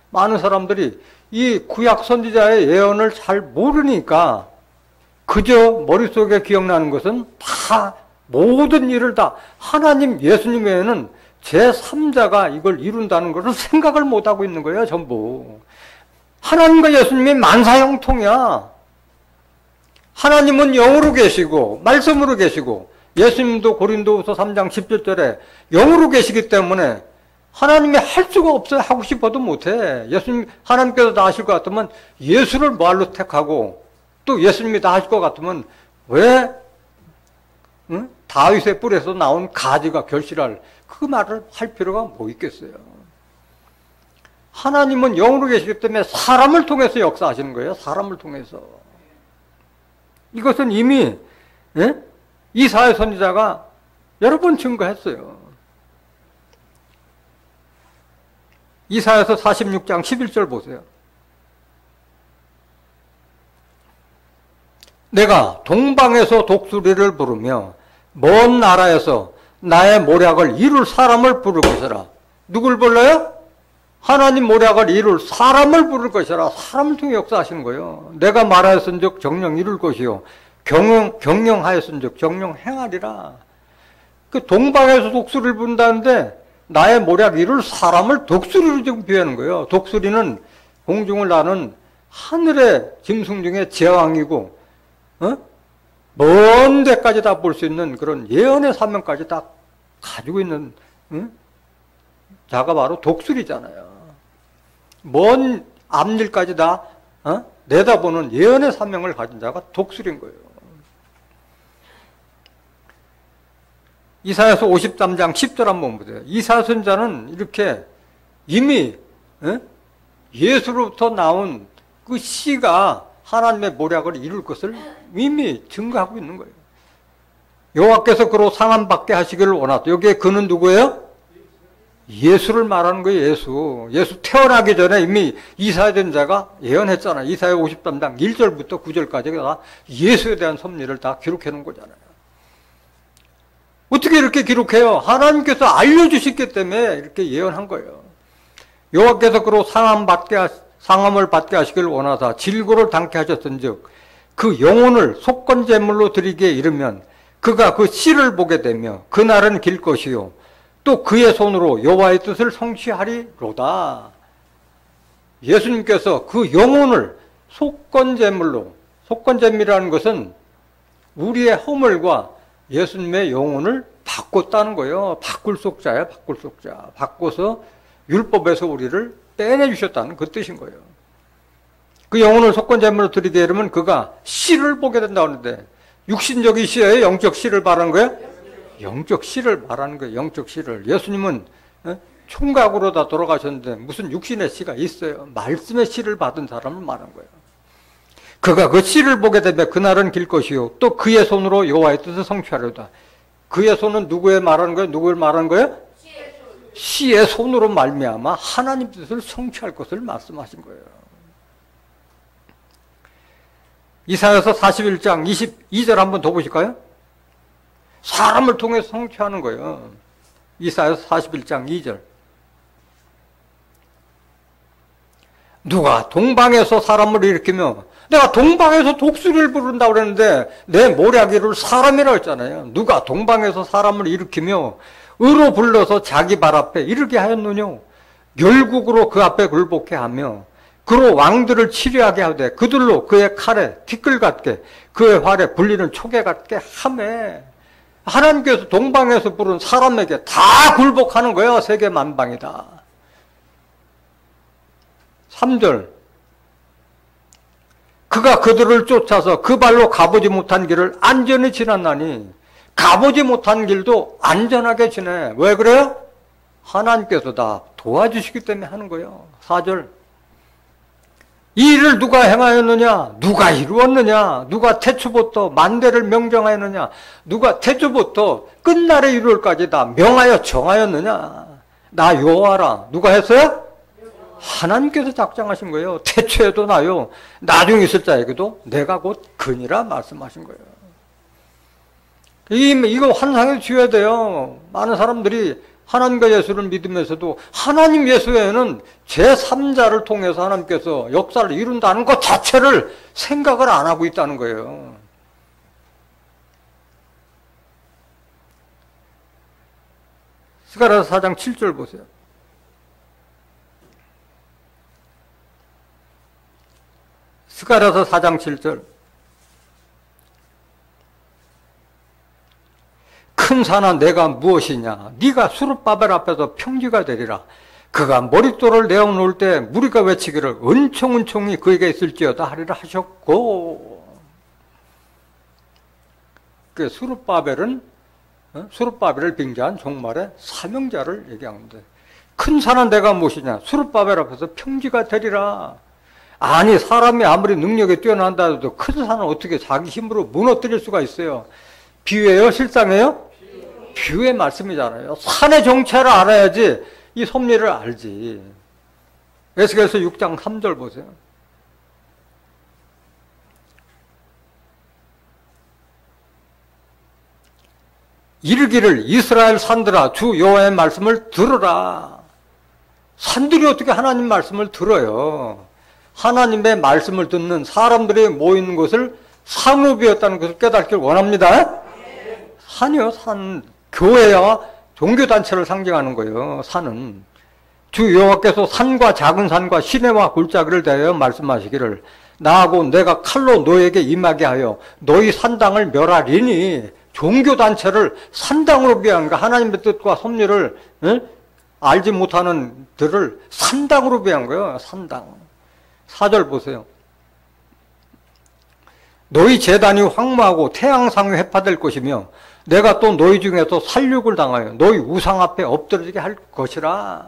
[SPEAKER 1] 많은 사람들이 이 구약 선지자의 예언을 잘 모르니까 그저 머릿속에 기억나는 것은 다 모든 일을 다 하나님 예수님 외에는 제3자가 이걸 이룬다는 것을 생각을 못하고 있는 거예요. 전부. 하나님과 예수님이 만사형통이야. 하나님은 영으로 계시고 말씀으로 계시고 예수님도 고린도후서 3장 17절에 영으로 계시기 때문에 하나님이 할 수가 없어요. 하고 싶어도 못해. 예수님 하나님께서 다 하실 것 같으면 예수를 뭐할로 택하고 또 예수님이 다 하실 것 같으면 왜 다윗의 뿔에서 나온 가지가 결실할 그 말을 할 필요가 뭐 있겠어요. 하나님은 영으로 계시기 때문에 사람을 통해서 역사하시는 거예요. 사람을 통해서. 이것은 이미 이사야 선지자가 여러 번 증거했어요. 이사야서 46장 11절 보세요. 내가 동방에서 독수리를 부르며 먼 나라에서 나의 모략을 이룰 사람을 부를 것이라. 누굴 불러요? 하나님 모략을 이룰 사람을 부를 것이라. 사람을 통해 역사하시는 거예요. 내가 말하였은즉 정령 이룰 것이요 경영하였은즉 정령 행하리라. 그 동방에서 독수리를 부른다는데 나의 모략 이룰 사람을 독수리로 지금 비유하는 거예요. 독수리는 공중을 나는 하늘의 짐승 중에 제왕이고 먼 데까지 다 볼 수 있는 그런 예언의 사명까지 다 가지고 있는 자가 바로 독수리잖아요. 먼 앞일까지 다 내다보는 예언의 사명을 가진 자가 독수리인 거예요. 이사야서 53장 10절 한번 보세요. 이사야 선지자는 이렇게 이미 예수로부터 나온 그 씨가 하나님의 모략을 이룰 것을 이미 증거하고 있는 거예요. 여호와께서 그로 상함받게 하시기를 원하다. 여기에 그는 누구예요? 예수를 말하는 거예요. 예수 태어나기 전에 이미 이사야 선지자가 예언했잖아요. 이사야 53장 1절부터 9절까지가 예수에 대한 섭리를 다 기록해 놓은 거잖아요. 어떻게 이렇게 기록해요? 하나님께서 알려주셨기 때문에 이렇게 예언한 거예요. 여호와께서 그로 상함을 받게 하시기를 원하사 질고를 당케 하셨은즉 그 영혼을 속건제물로 드리기에 이르면 그가 그 씨를 보게 되며 그날은 길 것이요 또 그의 손으로 여호와의 뜻을 성취하리로다. 예수님께서 그 영혼을 속건제물로, 속건제물이라는 것은 우리의 허물과 예수님의 영혼을 바꿨다는 거예요. 바꿀 속자야, 바꿀 속자. 바꿔서 율법에서 우리를 빼내주셨다는 그 뜻인 거예요. 그 영혼을 속건제물로 드리게 되면 그가 씨를 보게 된다고 하는데, 육신적인 씨예요? 영적 씨를 말하는 거예요? 영적 씨를 말하는 거예요. 영적 씨를. 예수님은 총각으로 다 돌아가셨는데 무슨 육신의 씨가 있어요? 말씀의 씨를 받은 사람을 말하는 거예요. 그가 그 씨를 보게 되면 그날은 길 것이요 또 그의 손으로 여호와의 뜻을 성취하려다. 그의 손은 누구의 말하는 거예요? 누구를 말하는 거예요? 씨의 손으로 말미암아 하나님 뜻을 성취할 것을 말씀하신 거예요. 이사야서 41장 22절 한번 더 보실까요? 사람을 통해서 성취하는 거예요. 이사야서 41장 2절. 누가 동방에서 사람을 일으키며, 내가 동방에서 독수리를 부른다고 그랬는데 내 모략이를 사람이라고 했잖아요. 누가 동방에서 사람을 일으키며 의로 불러서 자기 발 앞에 이르게 하였느냐. 열국으로 그 앞에 굴복해 하며 그로 왕들을 치료하게 하되 그들로 그의 칼에 티끌 같게 그의 활에 불리는 초계 같게 하매. 하나님께서 동방에서 부른 사람에게 다 굴복하는 거예요. 세계 만방이다. 3절. 그가 그들을 쫓아서 그 발로 가보지 못한 길을 안전히 지났나니. 가보지 못한 길도 안전하게 지내. 왜 그래요? 하나님께서 다 도와주시기 때문에 하는 거예요. 4절. 이 일을 누가 행하였느냐? 누가 이루었느냐? 누가 태초부터 만대를 명정하였느냐? 누가 태초부터 끝날에 이룰까지 다 명하여 정하였느냐? 나 여호와라. 누가 했어요? 하나님께서 작정하신 거예요. 태초에도 나요. 나중에 있을 자에게도 내가 곧 그니라 말씀하신 거예요. 이거 환상에 쥐어야 돼요. 많은 사람들이 하나님과 예수를 믿으면서도 하나님 예수 외에는 제3자를 통해서 하나님께서 역사를 이룬다는 것 자체를 생각을 안 하고 있다는 거예요. 스가랴서 4장 7절 보세요. 스가랴서 4장 7절. 큰 산아 내가 무엇이냐? 네가 수르바벨 앞에서 평지가 되리라. 그가 머릿돌을 내어놓을 때 무리가 외치기를 은총은총이 그에게 있을지어다 하리라 하셨고. 그 수르바벨은 수르바벨을 빙자한 종말의 사명자를 얘기하는데, 큰 산아 내가 무엇이냐? 수르바벨 앞에서 평지가 되리라. 아니, 사람이 아무리 능력이 뛰어난다 해도 큰 산은 어떻게 자기 힘으로 무너뜨릴 수가 있어요? 비유예요? 실상이에요? 비유의 말씀이잖아요. 산의 정체를 알아야지 이 섭리를 알지. 에스겔서 6장 3절 보세요. 이르기를 이스라엘 산들아 주 여호와의 말씀을 들으라. 산들이 어떻게 하나님 말씀을 들어요? 하나님의 말씀을 듣는 사람들이 모이는 것을 산업이었다는 것을 깨닫길 원합니다. 산이요, 산. 교회와 종교단체를 상징하는 거예요. 산은. 주 여호와께서 산과 작은 산과 시내와 골짜기를 대하여 말씀하시기를 나하고 내가 칼로 너에게 임하게 하여 너희 산당을 멸하리니. 종교단체를 산당으로 비하는 거야. 하나님의 뜻과 섭리를 알지 못하는 들을 산당으로 비한 거예요. 산당. 4절 보세요. 너희 제단이 황무하고 태양상이 해파될 것이며 내가 또 너희 중에서 살육을 당하여 너희 우상 앞에 엎드러지게 할 것이라.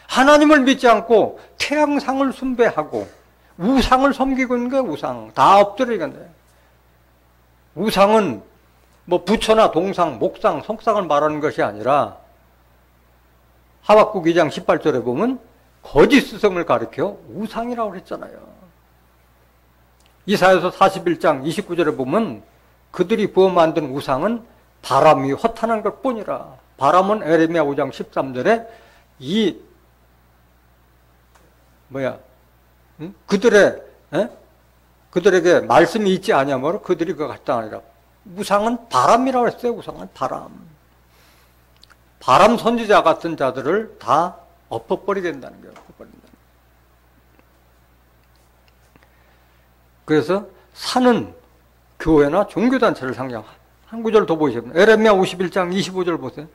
[SPEAKER 1] 하나님을 믿지 않고 태양상을 숭배하고 우상을 섬기고 있는 게 우상. 다 엎드리겠네. 우상은 뭐 부처나 동상, 목상, 석상을 말하는 것이 아니라 하박국 2장 18절에 보면 거짓 스승을 가리켜 우상이라고 그랬잖아요. 이사야서 41장 29절에 보면 그들이 부어 만든 우상은 바람이 허탄한 것 뿐이라. 바람은 에레미야 5장 13절에 그들에게 말씀이 있지 아니하므로 그들이 그거 갖다 아니라. 우상은 바람이라고 했어요. 우상은 바람. 바람 선지자 같은 자들을 다 엎어버리게 된다는 거예요. 그래서 산은 교회나 종교단체를 상징하고, 한 구절 더 보시면 에레미야 51장 25절 보세요.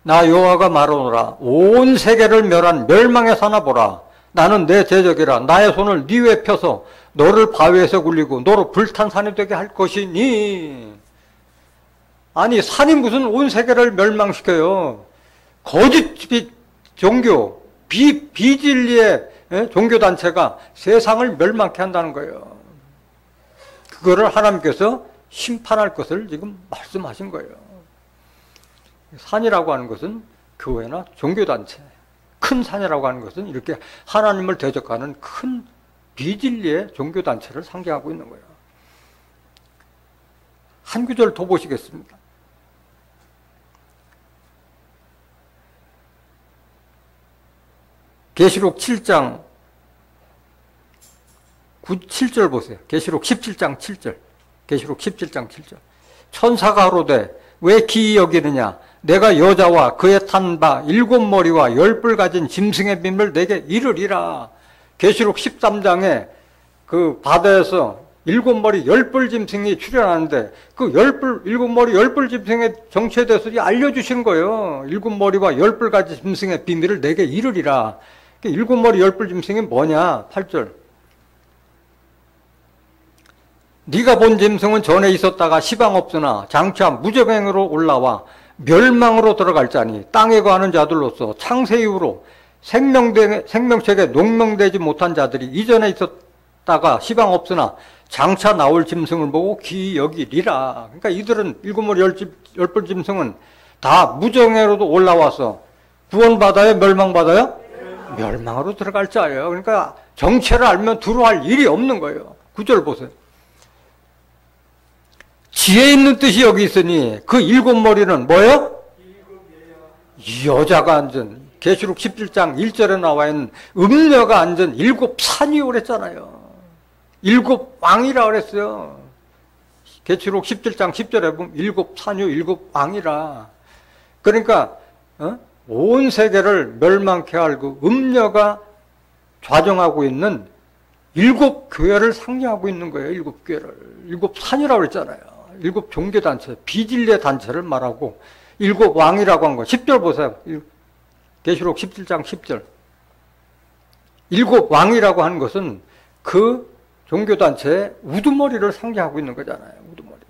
[SPEAKER 1] 나 여호와가 말하노라. 온 세계를 멸한 멸망의 산아 보라. 나는 내 대적이라. 나의 손을 네 위에 펴서 너를 바위에서 굴리고 너로 불탄 산이 되게 할 것이니. 아니, 산이 무슨 온 세계를 멸망시켜요. 거짓 종교, 비진리의 종교단체가 세상을 멸망케 한다는 거예요. 그거를 하나님께서 심판할 것을 지금 말씀하신 거예요. 산이라고 하는 것은 교회나 종교단체, 큰 산이라고 하는 것은 이렇게 하나님을 대적하는 큰 비진리의 종교단체를 상징하고 있는 거예요. 한 구절 더 보시겠습니다. 계시록 7장 7절 보세요. 계시록 17장 7절. 계시록 17장 7절. 천사가 가로되 왜 기이 여기느냐? 내가 여자와 그의 탄 바 7머리와 10뿔 가진 짐승의 빔을 내게 이르리라. 계시록 13장에 그 바다에서 7머리 10뿔 짐승이 출현하는데 그 7머리 10뿔 짐승의 정체에 대해서 알려주시는 거예요. 7머리와 10뿔 가진 짐승의 비밀을 내게 이르리라. 7머리 10뿔 짐승이 뭐냐? 8절. 네가 본 짐승은 전에 있었다가 시방 없으나 장차 무저갱으로 올라와 멸망으로 들어갈 자니 땅에 거하는 자들로서 창세 이후로 생명책에 농명되지 못한 자들이 이전에 있었다가 시방 없으나 장차 나올 짐승을 보고 기이 여기리라. 그러니까 이들은 7머리 10뿔 짐승은 다 무정회로도 올라와서 구원받아요? 멸망받아요? 멸망으로 들어갈 자예요. 그러니까 정체를 알면 두려워할 일이 없는 거예요. 9절 보세요. 지혜 있는 뜻이 여기 있으니 그 7머리는 뭐예요? 여자가 앉은, 계시록 17장 1절에 나와 있는 음녀가 앉은 7산이 오랬잖아요. 7왕이라 그랬어요. 계시록 17장 10절에 보면 7산유 7왕이라. 그러니까 온 세계를 멸망케 할 그 음녀가 좌정하고 있는 7교회를 상징하고 있는 거예요. 7교회를. 7산이라고 그랬잖아요. 7 종교단체, 비진리의 단체를 말하고 7왕이라고 한 거. 10절 보세요. 계시록 17장 10절. 7왕이라고 하는 것은 그 종교단체의 우두머리를 상징하고 있는 거잖아요. 우두머리.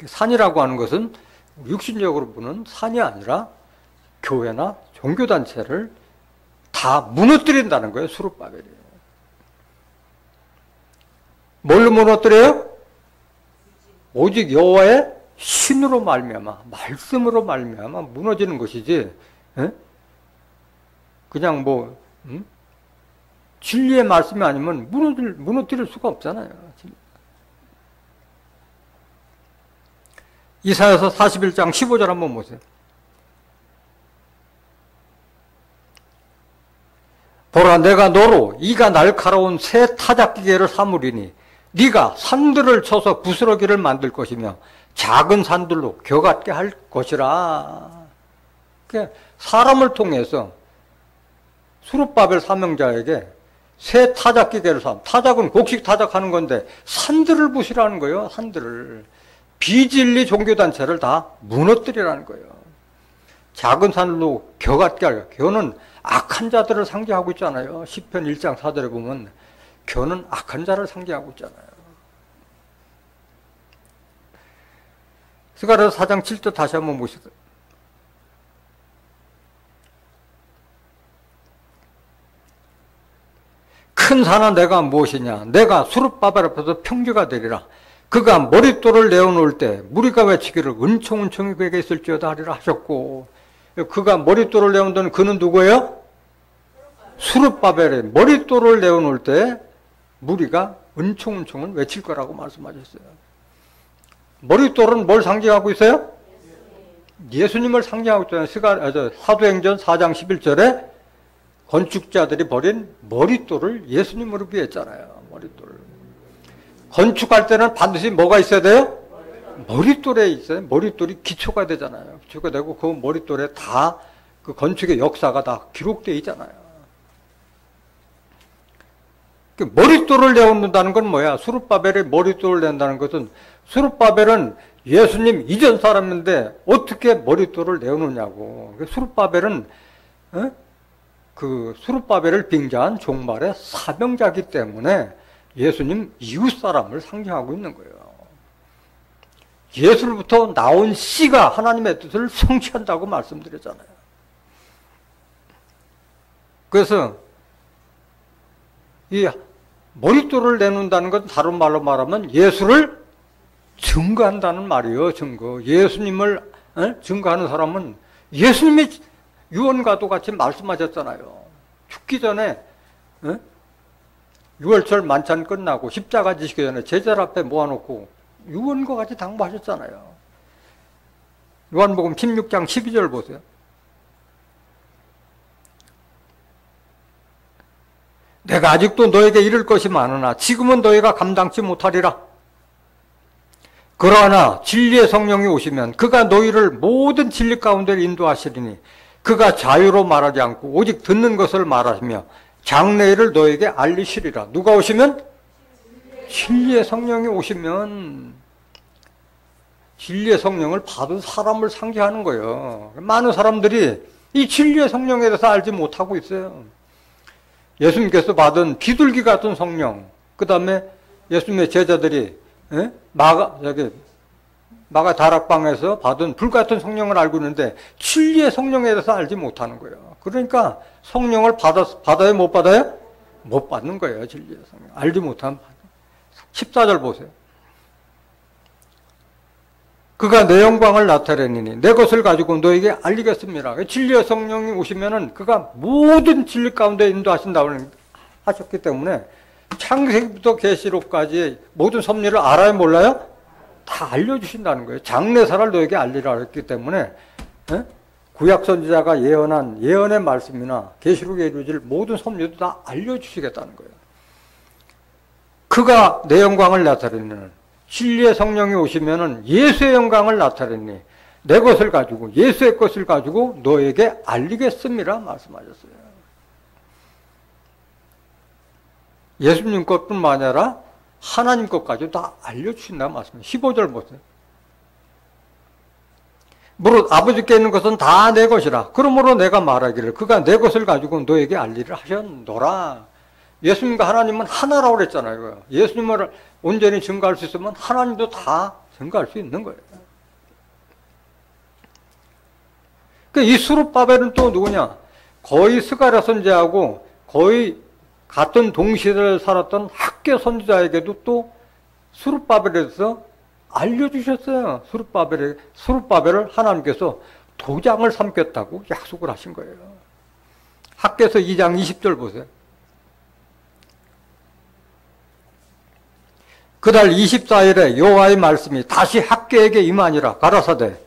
[SPEAKER 1] 산이라고 하는 것은 육신적으로 보는 산이 아니라 교회나 종교단체를 다 무너뜨린다는 거예요. 수르바벨이. 뭘로 무너뜨려요? 오직 여호와의 신으로 말미암아, 말씀으로 말미암아 무너지는 것이지, 그냥 진리의 말씀이 아니면 무너뜨릴 수가 없잖아요. 이사야서 41장 15절 한번 보세요. 보라, 내가 너로 이가 날카로운 새 타작기계를 삼으리니 네가 산들을 쳐서 부스러기를 만들 것이며 작은 산들로 겨같게 할 것이라. 그러니까 사람을 통해서 수르바벨 사명자에게 새 타작기계를 타작은 곡식 타작하는 건데 산들을 부시라는 거예요. 산들을. 비진리 종교단체를 다 무너뜨리라는 거예요. 작은 산으로 겨같게 할. 겨는 악한 자들을 상징하고 있잖아요. 시편 1장 4절에 보면 겨는 악한 자를 상징하고 있잖아요. 스가랴서 4장 7절 다시 한번 보시죠. 큰 산아 내가 무엇이냐? 내가 수르바벨 앞에서 평지가 되리라. 그가 머릿돌을 내어놓을 때 무리가 외치기를 은총은총이 그에게 있을지어다 하리라 하셨고, 그가 머릿돌을 내어놓는 그는 누구예요? 수르바벨의 머릿돌을 내어놓을 때 무리가 은총은총을 외칠 거라고 말씀하셨어요. 머릿돌은 뭘 상징하고 있어요? 예수님을 상징하고 있잖아요. 사도행전 4장 11절에 건축자들이 버린 머릿돌을 예수님으로 비했잖아요. 머릿돌. 건축할 때는 반드시 뭐가 있어야 돼요? 머릿돌에 있어요. 머릿돌이 기초가 되잖아요. 기초가 되고 그 머릿돌에 다 그 건축의 역사가 다 기록되어 있잖아요. 그 머릿돌을 내놓는다는 건 뭐야? 수룹바벨의 머릿돌을 낸다는 것은 수룹바벨은 예수님 이전 사람인데 어떻게 머릿돌을 내놓느냐고. 수룹바벨은 그 수룹바벨을 빙자한 종말의 사명자이기 때문에 예수님 이웃 사람을 상징하고 있는 거예요. 예수로부터 나온 씨가 하나님의 뜻을 성취한다고 말씀드렸잖아요. 그래서 이 머릿돌을 내놓는다는 건 다른 말로 말하면 예수를 증거한다는 말이에요. 증거. 예수님을 증거하는 사람은 예수님이 유언과도 같이 말씀하셨잖아요. 죽기 전에 6월절 만찬 끝나고 십자가 지시기 전에 제자들 앞에 모아놓고 유언과 같이 당부하셨잖아요. 요한복음 16장 12절 보세요. 내가 아직도 너에게 이를 것이 많으나 지금은 너희가 감당치 못하리라. 그러나 진리의 성령이 오시면 그가 너희를 모든 진리 가운데 인도하시리니 그가 자유로 말하지 않고 오직 듣는 것을 말하시며 장래일을 너에게 알리시리라. 누가 오시면? 진리의 성령이 오시면 진리의 성령을 받은 사람을 상징하는 거예요. 많은 사람들이 이 진리의 성령에 대해서 알지 못하고 있어요. 예수님께서 받은 비둘기 같은 성령, 그 다음에 예수님의 제자들이 마가 다락방에서 받은 불 같은 성령을 알고 있는데 진리의 성령에 대해서 알지 못하는 거예요. 그러니까 성령을 받아요? 못 받아요? 못 받는 거예요. 진리의 성령. 알지 못하면 받아요. 14절 보세요. 그가 내 영광을 나타내니 내 것을 가지고 너에게 알리겠습니다. 진리의 성령이 오시면은 그가 모든 진리 가운데 인도하신다고 하셨기 때문에 창세기부터 계시록까지 모든 섭리를 알아요, 몰라요? 다 알려주신다는 거예요. 장래사를 너에게 알리라 했기 때문에 구약 선지자가 예언한 예언의 말씀이나 계시록에 이루어질 모든 섭리도 다 알려주시겠다는 거예요. 그가 내 영광을 나타내는 진리의 성령이 오시면은 예수의 영광을 나타내니 내 것을 가지고 예수의 것을 가지고 너에게 알리겠습니다 말씀하셨어요. 예수님 것뿐만 아니라 하나님 것까지 다 알려주신다는 말씀이에요. 15절 보세요. 무릇 아버지께 있는 것은 다 내 것이라. 그러므로 내가 말하기를 그가 내 것을 가지고 너에게 알리를 하셨노라. 예수님과 하나님은 하나라고 그랬잖아요. 예수님을 온전히 증거할 수 있으면 하나님도 다 증거할 수 있는 거예요. 이 수룹바벨은 또 누구냐? 거의 스가랴 선지자하고 거의 같은 동시대를 살았던 학계 선지자에게도 또 수룹바벨에 대해서 알려주셨어요. 수룹바벨을 하나님께서 도장을 삼겠다고 약속을 하신 거예요. 학계서 2장 20절 보세요. 그달 24일에 여호와의 말씀이 다시 학계에게 임하니라. 가라사대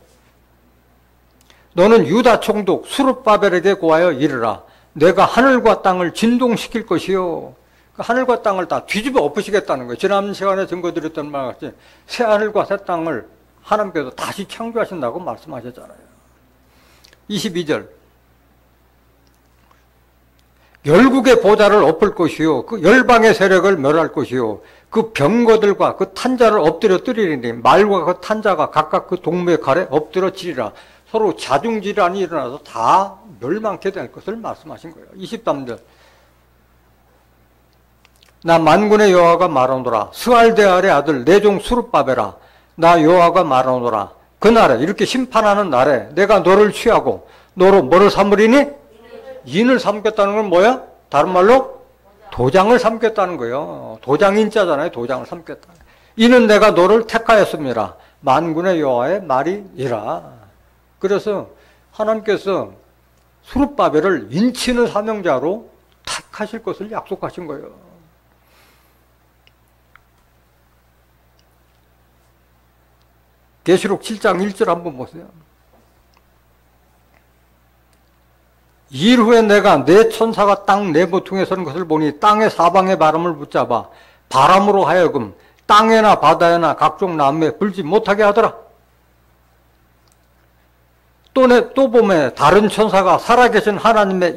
[SPEAKER 1] 너는 유다 총독 수룹바벨에게 고하여 이르라. 내가 하늘과 땅을 진동시킬 것이요. 하늘과 땅을 다 뒤집어 엎으시겠다는 거예요. 지난 시간에 증거드렸던 말 같이 새 하늘과 새 땅을 하나님께서 다시 창조하신다고 말씀하셨잖아요. 22절 열국의 보좌를 엎을 것이요 그 열방의 세력을 멸할 것이요 그 병거들과 그 탄자를 엎드려 뜨리리니 말과 그 탄자가 각각 그 동무의 칼에 엎드려 지리라. 서로 자중질환이 일어나서 다 멸망케 될 것을 말씀하신 거예요. 23절 나 만군의 여호와가 말하노라. 스알데알의 아들 내 종 수룹바벨아 나 여호와가 말하노라. 그날에 이렇게 심판하는 날에 내가 너를 취하고 너로 뭐를 삼으리니? 인을 삼겠다는 건 뭐야? 다른 말로 도장을 삼겠다는 거예요. 도장인자잖아요. 도장을 삼겠다. 이는 내가 너를 택하였습니다. 만군의 여호와의 말이니라. 그래서 하나님께서 수룹바벨을 인치는 사명자로 택하실 것을 약속하신 거예요. 계시록 7장 1절 한번 보세요. 일 후에 내가 내 천사가 땅 내모퉁에 서는 것을 보니 땅의 사방의 바람을 붙잡아 바람으로 하여금 땅에나 바다에나 각종 나무에 불지 못하게 하더라. 또 보면 다른 천사가 살아계신 하나님의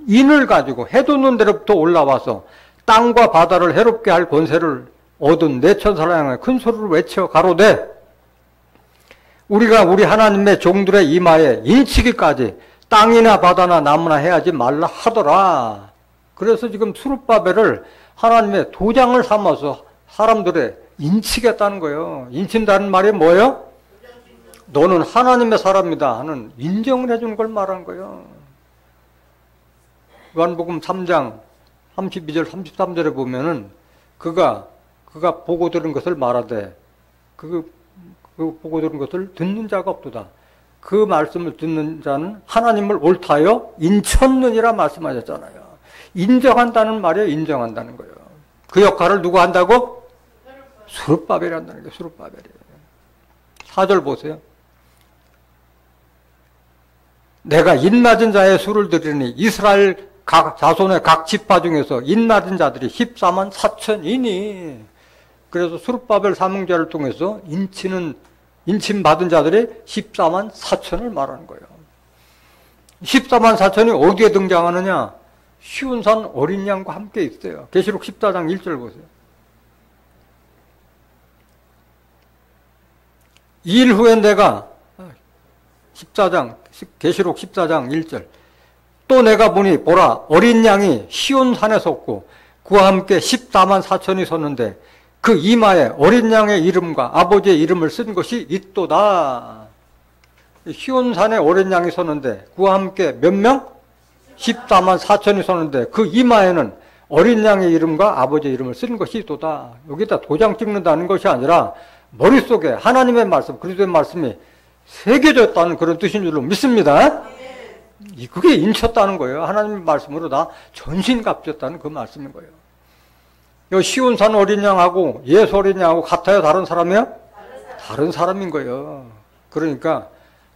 [SPEAKER 1] 인을 가지고 해돋는 데로부터 올라와서 땅과 바다를 해롭게 할 권세를 얻은 네 천사를 향해 큰 소리를 외쳐 가로되 우리가 우리 하나님의 종들의 이마에 인치기까지 땅이나 바다나 나무나 해하지 말라 하더라. 그래서 지금 수룹바벨을 하나님의 도장을 삼아서 사람들의 인치겠다는 거예요. 인친다는 말이 뭐예요? 너는 하나님의 사람이다 하는 인정을 해주는 걸 말하는 거예요. 요한복음 3장 32절 33절에 보면은 그가 보고 들은 것을 말하되 그 보고 들은 것을 듣는 자가 없도다. 그 말씀을 듣는 자는 하나님을 옳다여 인쳤느니라 말씀하셨잖아요. 인정한다는 말이에요. 인정한다는 거예요. 그 역할을 누가 한다고? 수룹바벨이 한다는 거예요. 수룹바벨이. 4절 보세요. 내가 인맞은 자의 수를 드리니 이스라엘 각 자손의 각 지파 중에서 인맞은 자들이 14만 4천이니. 그래서 수룹바벨 사명자를 통해서 인침 받은 자들이 14만 4천을 말하는 거예요. 14만 4천이 어디에 등장하느냐? 시온산 어린 양과 함께 있어요. 계시록 14장 1절 보세요. 이 일 후에 내가 계시록 14장 1절 또 내가 보니 보라 어린 양이 시온산에 섰고 그와 함께 14만 4천이 섰는데 그 이마에 어린 양의 이름과 아버지의 이름을 쓴 것이 있도다. 시온산에 어린 양이 섰는데 그와 함께 몇 명? 14만 4천이 섰는데 그 이마에는 어린 양의 이름과 아버지의 이름을 쓴 것이 있도다. 여기다 도장 찍는다는 것이 아니라 머릿속에 하나님의 말씀, 그리스도의 말씀이 새겨졌다는 그런 뜻인 줄로 믿습니다. 그게 인쳤다는 거예요. 하나님의 말씀으로 다 전신갑졌다는 그 말씀인 거예요. 이 시온산 어린 양하고 예수 어린 양하고 같아요? 다른 사람이요? 다른 사람인 거예요. 그러니까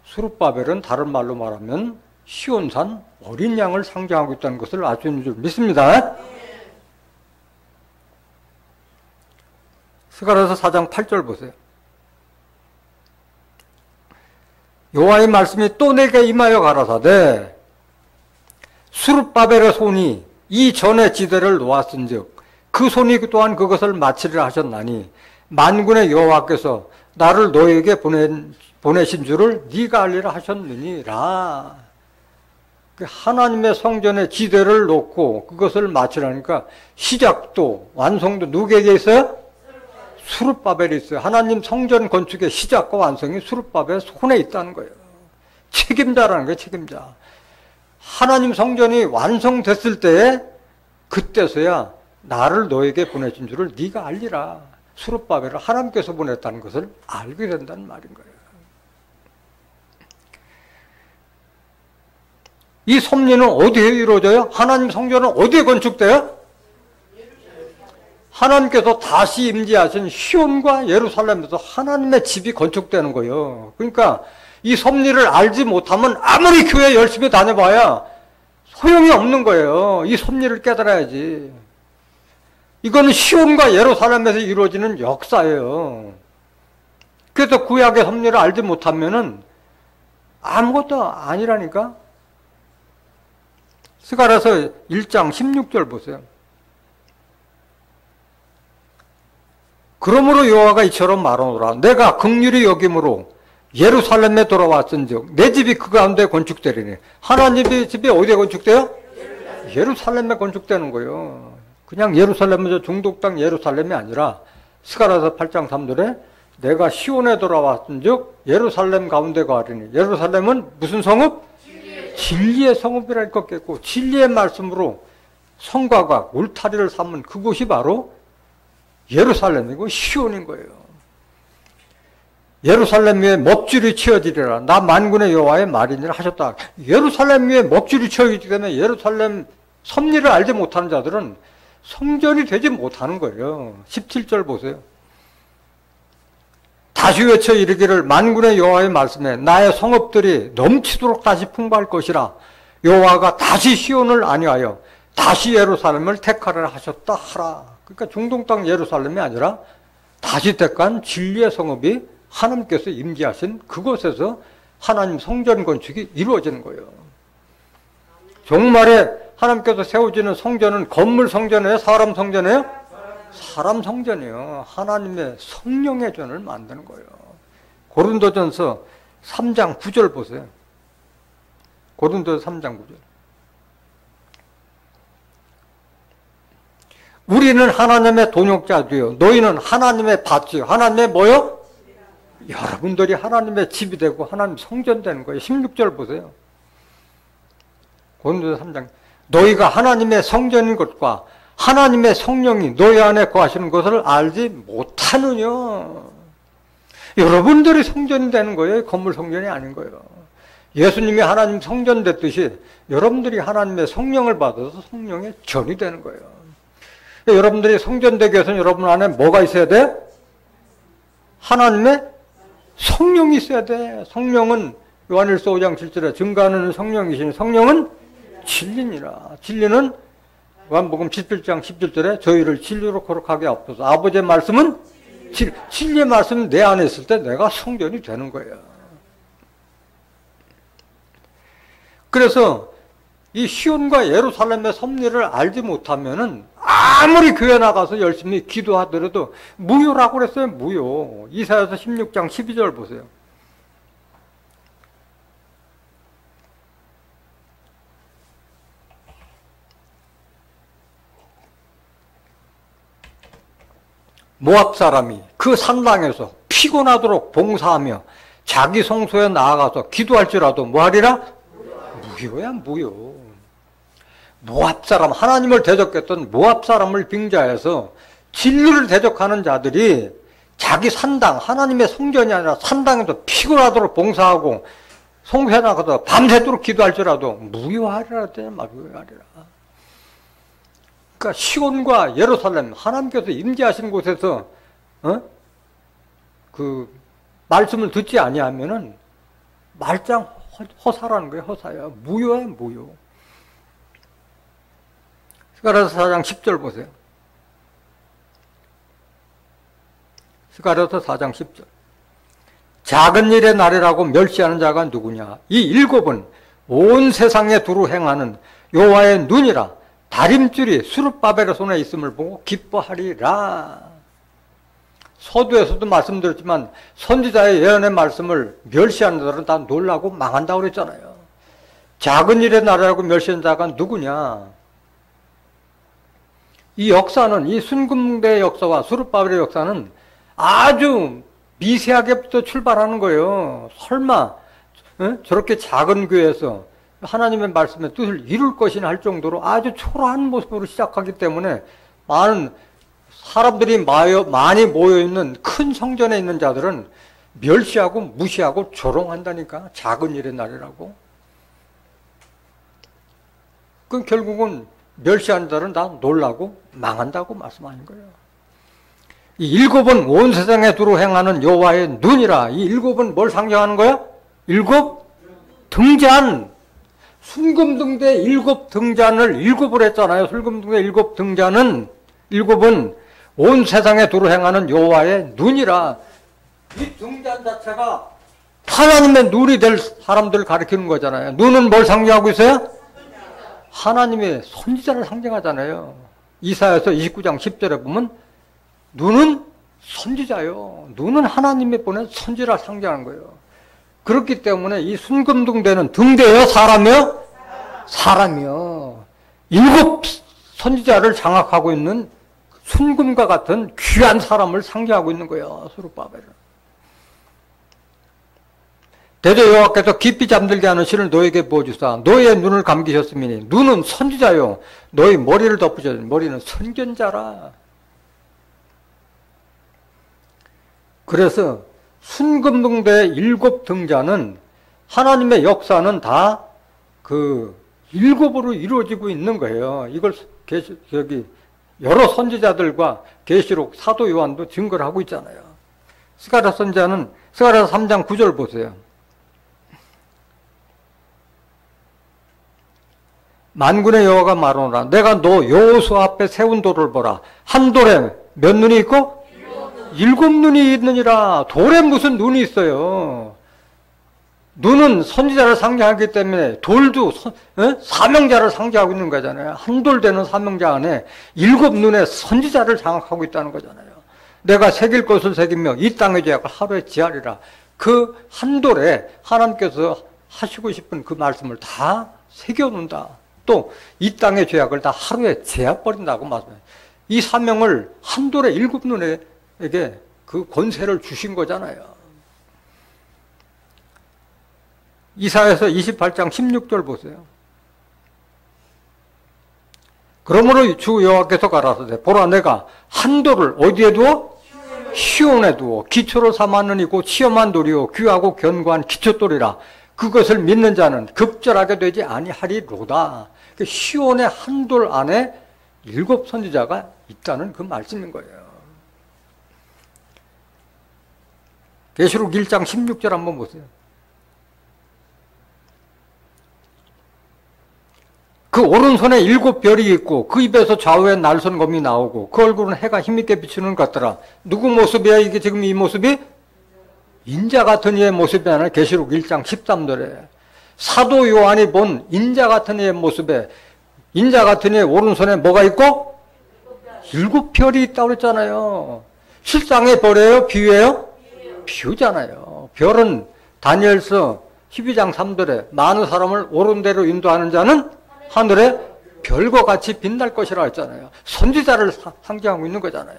[SPEAKER 1] 수룹바벨은 다른 말로 말하면 시온산 어린 양을 상징하고 있다는 것을 알 수 있는 줄 믿습니다. 스가랴서 4장 8절 보세요. 여호와의 말씀이 또 내게 임하여 가라사대 수룹바벨의 손이 이 전의 지대를 놓았은즉 그 손이 또한 그것을 마치리라 하셨나니 만군의 여호와께서 나를 너에게 보내신 줄을 네가 알리라 하셨느니라. 하나님의 성전의 지대를 놓고 그것을 마치라니까 시작도 완성도 누구에게 있어요? 수룹바벨이 있어요. 하나님 성전 건축의 시작과 완성이 수룹바벨의 손에 있다는 거예요. 책임자라는 거예요. 책임자. 하나님 성전이 완성됐을 때에 그때서야 나를 너에게 보내신 줄을 네가 알리라. 수룹바벨을 하나님께서 보냈다는 것을 알게 된다는 말인 거예요. 이 섭리는 어디에 이루어져요? 하나님 성전은 어디에 건축돼요? 하나님께서 다시 임재하신 시온과 예루살렘에서 하나님의 집이 건축되는 거예요. 그러니까 이 섭리를 알지 못하면 아무리 교회 열심히 다녀봐야 소용이 없는 거예요. 이 섭리를 깨달아야지. 이거는 시온과 예루살렘에서 이루어지는 역사예요. 그래서 구약의 섭리를 알지 못하면은 아무것도 아니라니까. 스가랴서 1장 16절 보세요. 그러므로 여호와가 이처럼 말하노라. 내가 긍휼히 여김으로 예루살렘에 돌아왔은즉 내 집이 그 가운데 건축되리니. 하나님의 집이 어디에 건축돼요? 예루살렘에 건축되는 거예요. 그냥 예루살렘은 중동 땅 예루살렘이 아니라 스가랴서 8장 3절에 내가 시온에 돌아왔은즉 예루살렘 가운데 거하리니. 예루살렘은 무슨 성읍? 진리의 성읍이라 할 것겠고 진리의 말씀으로 성곽과 울타리를 삼은 그곳이 바로 예루살렘이고 시온인 거예요. 예루살렘 위에 먹줄이 치어지리라. 나 만군의 여호와의 말이니라 하셨다. 예루살렘 위에 먹줄이 치어지기 때문에 예루살렘 섭리를 알지 못하는 자들은 성전이 되지 못하는 거예요. 17절 보세요. 다시 외쳐 이르기를 만군의 여호와의 말씀에 나의 성읍들이 넘치도록 다시 풍부할 것이라. 여호와가 다시 시온을 아니하여 다시 예루살렘을 택하라 하셨다 하라. 그러니까 중동 땅 예루살렘이 아니라 다시 택한 진리의 성읍이 하나님께서 임재하신 그곳에서 하나님 성전 건축이 이루어지는 거예요. 종말에 하나님께서 세워지는 성전은 건물 성전이에요? 사람 성전이에요? 사람 성전이에요. 하나님의 성령의 전을 만드는 거예요. 고린도전서 3장 9절 보세요. 고린도전서 3장 9절. 우리는 하나님의 동역자도요. 너희는 하나님의 밭이요. 하나님의 뭐요? 여러분들이 하나님의 집이 되고 하나님 성전 되는 거예요. 16절 보세요. 고린도서 3장. 너희가 하나님의 성전인 것과 하나님의 성령이 너희 안에 거하시는 것을 알지 못하느냐. 여러분들이 성전이 되는 거예요. 건물 성전이 아닌 거예요. 예수님이 하나님 성전 됐듯이 여러분들이 하나님의 성령을 받아서 성령의 전이 되는 거예요. 여러분들이 성전되기 위해서는 여러분 안에 뭐가 있어야 돼? 하나님의 성령이 있어야 돼. 성령은 요한일서 5장 7절에 증거하는 성령이시니 성령은 진리니라. 진리는 요한복음 17장 17절에 저희를 진리로 거룩하게 앞서서 아버지의 말씀은 진리의 말씀은 내 안에 있을 때 내가 성전이 되는 거예요. 그래서 이 시온과 예루살렘의 섭리를 알지 못하면은 아무리 교회 나가서 열심히 기도하더라도 무효라고 그랬어요. 무효. 이사야서 16장 12절 보세요. 모압 사람이 그 산당에서 피곤하도록 봉사하며 자기 성소에 나아가서 기도할지라도 뭐하리라? 무효야, 무효. 모압 사람, 하나님을 대적했던 모압 사람을 빙자해서 진리를 대적하는 자들이 자기 산당, 하나님의 성전이 아니라 산당에서 피곤하도록 봉사하고 성소에 나가서 밤새도록 기도할지라도 무효하리라. 무효하리라. 그러니까 시온과 예루살렘, 하나님께서 임재하신 곳에서 그 말씀을 듣지 아니하면은 말짱 허사라는 거예요. 허사야. 무효야, 무효. 스가랴서 4장 10절 보세요. 스가랴서 4장 10절. 작은 일의 날이라고 멸시하는 자가 누구냐? 이 일곱은 온 세상에 두루 행하는 여호와의 눈이라. 다림줄이 수룹바벨의 손에 있음을 보고 기뻐하리라. 서두에서도 말씀드렸지만 선지자의 예언의 말씀을 멸시하는 자들은 다 놀라고 망한다고 그랬잖아요. 작은 일의 나라라고 멸시하는 자가 누구냐? 이 역사는, 이 순금대의 역사와 수룹바벨의 역사는 아주 미세하게부터 출발하는 거예요. 설마 저렇게 작은 교회에서 하나님의 말씀의 뜻을 이룰 것이나 할 정도로 아주 초라한 모습으로 시작하기 때문에 많은 사람들이 많이 모여있는 큰 성전에 있는 자들은 멸시하고 무시하고 조롱한다니까. 작은 일의 날이라고. 그 결국은 멸시하는 자들은 다 놀라고 망한다고 말씀하는 거예요. 이 일곱은 온 세상에 두루 행하는 여호와의 눈이라. 이 일곱은 뭘 상징하는 거야? 일곱 등잔. 순금등대 일곱 등잔을 일곱을 했잖아요. 순금등대 일곱 등잔은 일곱은 온 세상에 두루 행하는 여호와의 눈이라. 이 등잔 자체가 하나님의 눈이 될 사람들을 가리키는 거잖아요. 눈은 뭘 상징하고 있어요? 하나님의 선지자를 상징하잖아요. 이사야서 29장 10절에 보면 눈은 선지자요. 눈은 하나님이 보낸 선지자를 상징하는 거예요. 그렇기 때문에 이 순금등대는 등대요? 사람이요? 사람이요. 일곱 선지자를 장악하고 있는 순금과 같은 귀한 사람을 상징하고 있는 거예요. 수룹바벨은. 대저 여호와께서 깊이 잠들게 하는 신을 너에게 부어주사 너의 눈을 감기셨으니 눈은 선지자요 너희 머리를 덮으셨으니 머리는 선견자라. 그래서 순금등대 일곱 등잔은 하나님의 역사는 다 그 일곱으로 이루어지고 있는 거예요. 이걸 여러 선지자들과 계시록 사도 요한도 증거를 하고 있잖아요. 스가랴 선지자는 스가랴 3장 9절 보세요. 만군의 여호와가 말하노라. 내가 너 여호수 앞에 세운 돌을 보라. 한 돌에 몇 눈이 있고? 일곱 눈이 있느니라. 돌에 무슨 눈이 있어요? 눈은 선지자를 상징하기 때문에 돌도 사명자를 상징하고 있는 거잖아요. 한 돌 되는 사명자 안에 일곱 눈의 선지자를 장악하고 있다는 거잖아요. 내가 새길 것을 새기며 이 땅의 죄악을 하루에 지하리라. 그 한 돌에 하나님께서 하시고 싶은 그 말씀을 다 새겨놓는다. 또 이 땅의 죄악을 다 하루에 제압버린다고 말씀해요. 이 사명을 한 돌에 일곱 눈에게 그 권세를 주신 거잖아요. 이사야서 28장 16절 보세요. 그러므로 주 여호와께서 가라사대 보라 내가 한 돌을 어디에 두어? 시온에 두어 기초로 삼았느니 곧 시험한 돌이요 귀하고 견고한 기초돌이라. 그것을 믿는 자는 급절하게 되지 아니하리로다. 시온의 한 돌 안에 일곱 선지자가 있다는 그 말씀인 거예요. 계시록 1장 16절 한번 보세요. 그 오른손에 일곱 별이 있고 그 입에서 좌우에 날선 검이 나오고 그 얼굴은 해가 힘있게 비추는 것 같더라. 누구 모습이야? 이게 지금 이 모습이? 인자 같은 이의 모습이 아니라 계시록 1장 13절에 사도 요한이 본 인자 같은 이의 모습에 인자 같은 이의 오른손에 뭐가 있고? 일곱 별이 있다고 그랬잖아요. 실상의 별이에요? 비유예요? 비유잖아요. 별은 다니엘서 12장 3절에 많은 사람을 옳은 대로 인도하는 자는 하늘에 별과 같이 빛날 것이라 했잖아요. 선지자를 상징하고 있는 거잖아요.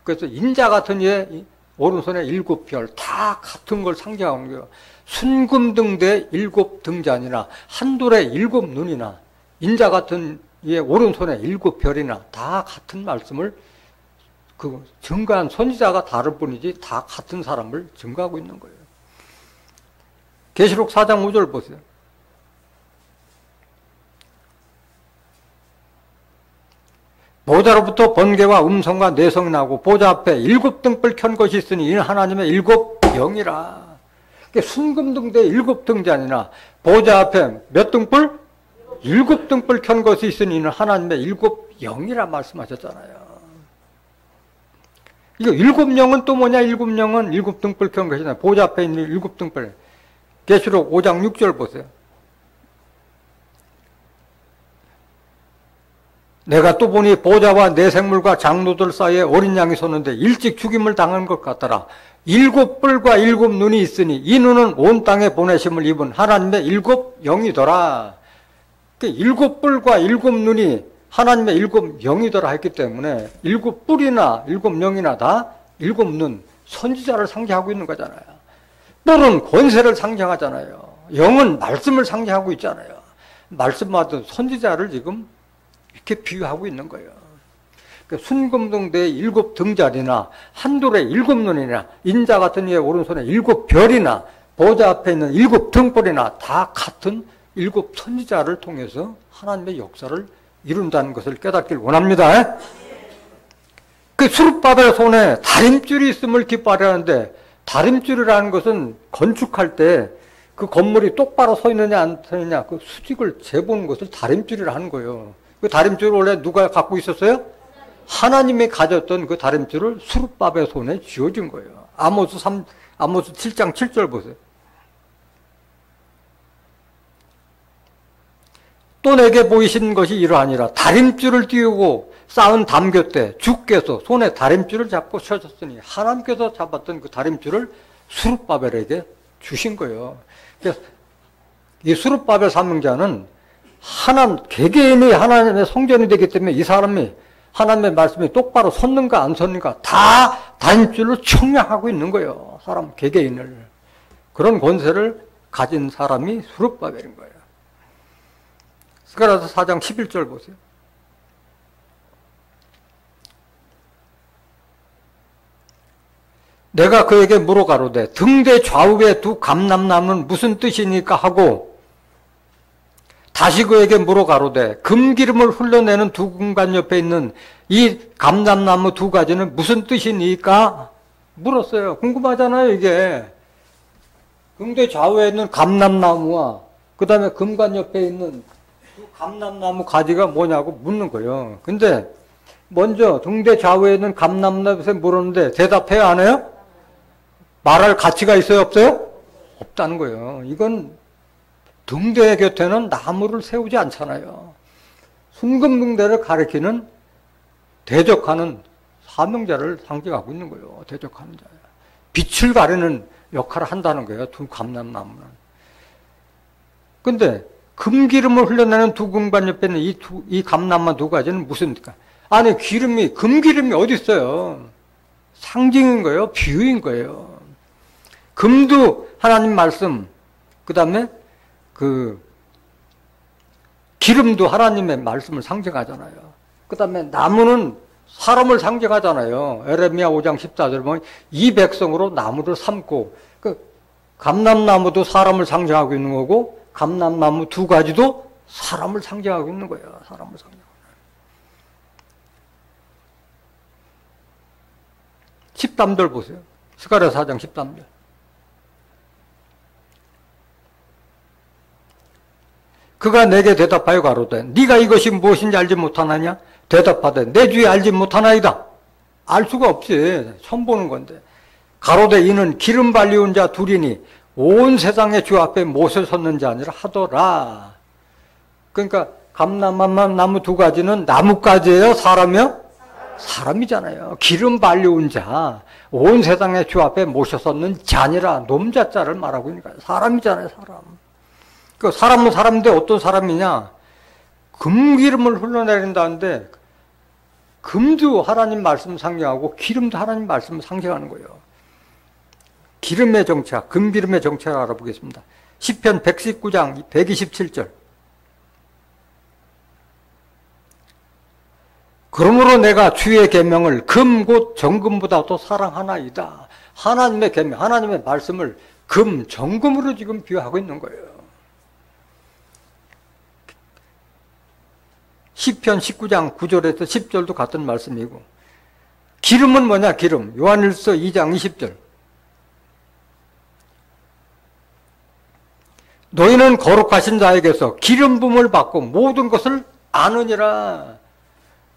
[SPEAKER 1] 그래서 인자 같은 이의 오른손에 일곱 별 다 같은 걸 상징하는 거예요. 순금등 대 일곱 등잔이나 한돌에 일곱 눈이나 인자 같은 이의 오른손에 일곱 별이나 다 같은 말씀을 그 증거한 선지자가 다를 뿐이지 다 같은 사람을 증거하고 있는 거예요. 계시록 4장 5절 보세요. 보좌로부터 번개와 음성과 내성이 나고 보좌 앞에 일곱 등불 켠 것이 있으니 이는 하나님의 일곱 영이라. 순금등 대 일곱 등잔이나 보좌 앞에 몇 등불? 일곱 등불 켠 것이 있으니 이는 하나님의 일곱 영이라 말씀하셨잖아요. 이거 일곱 영은 또 뭐냐? 일곱 영은 일곱 등불 켠 것이잖아요. 보좌 앞에 있는 일곱 등불. 계시록 5장 6절 보세요. 내가 또 보니 보좌와 내생물과 장로들 사이에 어린 양이 섰는데 일찍 죽임을 당한 것 같더라. 일곱 뿔과 일곱 눈이 있으니 이 눈은 온 땅에 보내심을 입은 하나님의 일곱 영이더라. 일곱 뿔과 일곱 눈이 하나님의 일곱 영이더라 했기 때문에 일곱 뿔이나 일곱 영이나 다 일곱 눈, 선지자를 상징하고 있는 거잖아요. 뿔은 권세를 상징하잖아요. 영은 말씀을 상징하고 있잖아요. 말씀하던 선지자를 지금 이렇게 비유하고 있는 거예요. 그러니까 순금등대의 일곱 등자리나 한돌의 일곱 눈이나 인자 같은 이의 오른손에 일곱 별이나 보좌 앞에 있는 일곱 등불이나 다 같은 일곱 선지자를 통해서 하나님의 역사를 이룬다는 것을 깨닫길 원합니다. 그 수룹바벨 손에 다림줄이 있음을 기뻐하려 하는데 다림줄이라는 것은 건축할 때 그 건물이 똑바로 서 있느냐 안 서 있느냐 그 수직을 재보는 것을 다림줄이라 하는 거예요. 그 다림줄을 원래 누가 갖고 있었어요? 하나님이 가졌던 그 다림줄을 수룹바벨 손에 쥐어준 거예요. 아모스 7장 7절 보세요. 또 내게 보이신 것이 이러하니라. 다림줄을 띄우고 쌓은 담교 때 주께서 손에 다림줄을 잡고 서셨으니 하나님께서 잡았던 그 다림줄을 수룹바벨에게 주신 거예요. 그래서 이 수룹바벨 사명자는 개개인이 하나님의 성전이 되기 때문에 이 사람이 하나님의 말씀이 똑바로 섰는가 안 섰는가 다 다림줄로 청량하고 있는 거예요. 사람 개개인을. 그런 권세를 가진 사람이 수룹바벨인 거예요. 스가랴서 4장 11절 보세요. 내가 그에게 물어가로되 등대 좌우에 두 감람나무는 무슨 뜻이니까 하고 다시 그에게 물어가로되 금기름을 흘러내는 두 군관 옆에 있는 이 감람나무 두 가지는 무슨 뜻이니까 물었어요. 궁금하잖아요, 이게. 등대 좌우에 있는 감람나무와 그 다음에 금관 옆에 있는 감람나무 가지가 뭐냐고 묻는 거예요. 근데 먼저 등대 좌우에 있는 감람나무에 물었는데 대답해야 안 해요? 말할 가치가 있어요, 없어요? 없다는 거예요. 이건 등대 곁에는 나무를 세우지 않잖아요. 순금등대를 가리키는 대적하는 사명자를 상징하고 있는 거예요. 대적하는 자. 빛을 가리는 역할을 한다는 거예요. 두 감람나무는. 근데 금기름을 흘려내는 두 금관 옆에 있는 이 감람나무 두 가지는 무슨입니까? 아니 금기름이 어디 있어요? 상징인 거예요. 비유인 거예요. 금도 하나님 말씀, 그 다음에 기름도 하나님의 말씀을 상징하잖아요. 그 다음에 나무는 사람을 상징하잖아요. 에레미야 5장 14절 보면 이 백성으로 나무를 삼고, 감람나무도 사람을 상징하고 있는 거고 감람나무 두 가지도 사람을 상징하고 있는 거예요. 사람을 상징하고. 13절 보세요. 스가랴 4장 13절. 그가 내게 대답하여 가로되 네가 이것이 무엇인지 알지 못하느냐? 대답하되 내 주에 알지 못하나이다. 알 수가 없지. 처음 보는 건데. 가로되 이는 기름 발리운 자 둘이니 온 세상의 주 앞에 못을 섰는 자 아니라 하더라. 그러니까 감람나무 두 가지는 나뭇가지예요? 사람이요? 사람이잖아요. 기름 발리운 자, 온 세상의 주 앞에 모셔 섰는 자니라. 놈자자를 말하고 있는 거예요. 사람이잖아요, 사람. 그 사람은 사람인데 어떤 사람이냐? 금기름을 흘러내린다는데 금도 하나님 말씀 상징하고 기름도 하나님 말씀 상징하는 거예요. 기름의 정체, 금기름의 정체를 알아보겠습니다. 시편 119장 127절. 그러므로 내가 주의 계명을 금 곧 정금보다도 사랑하나이다. 하나님의 계명, 하나님의 말씀을 금, 정금으로 지금 비유하고 있는 거예요. 시편 19장 9절에서 10절도 같은 말씀이고, 기름은 뭐냐? 기름. 요한일서 2장 20절. 너희는 거룩하신 자에게서 기름 부음을 받고 모든 것을 아느니라.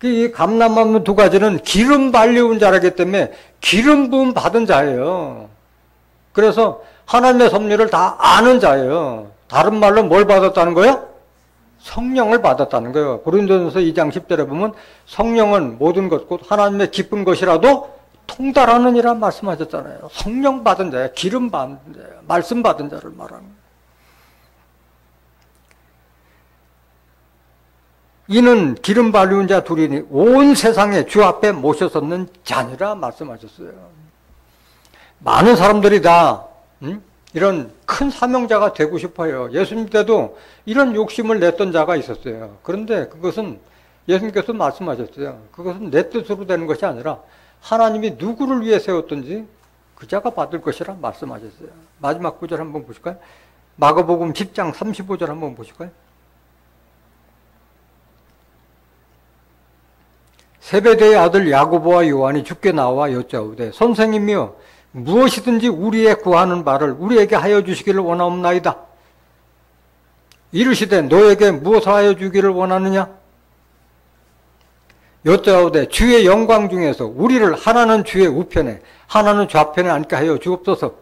[SPEAKER 1] 이 감람나무 두 가지는 기름 발리운 자라기 때문에 기름 부음 받은 자예요. 그래서 하나님의 섭리를 다 아는 자예요. 다른 말로 뭘 받았다는 거예요? 성령을 받았다는 거예요. 고린도전서 2장 10절에 보면 성령은 모든 것 곧 하나님의 기쁜 것이라도 통달하느니라 말씀하셨잖아요. 성령 받은 자예요. 기름 받은 자예요. 말씀 받은 자를 말하는 거예요. 이는 기름 발리운 자 둘이니 온 세상에 주 앞에 모셔섰는 자니라 말씀하셨어요. 많은 사람들이 다 이런 큰 사명자가 되고 싶어요. 예수님 때도 이런 욕심을 냈던 자가 있었어요. 그런데 그것은 예수님께서 말씀하셨어요. 그것은 내 뜻으로 되는 것이 아니라 하나님이 누구를 위해 세웠든지 그 자가 받을 것이라 말씀하셨어요. 마지막 구절 한번 보실까요? 마가복음 10장 35절 한번 보실까요? 세베대의 아들 야고보와 요한이 주께 나와 여짜오되 선생님이여 무엇이든지 우리의 구하는 바를 우리에게 하여 주시기를 원하옵나이다. 이르시되 너에게 무엇을 하여 주기를 원하느냐? 여짜오되 주의 영광 중에서 우리를 하나는 주의 우편에 하나는 좌편에 앉게 하여 주옵소서.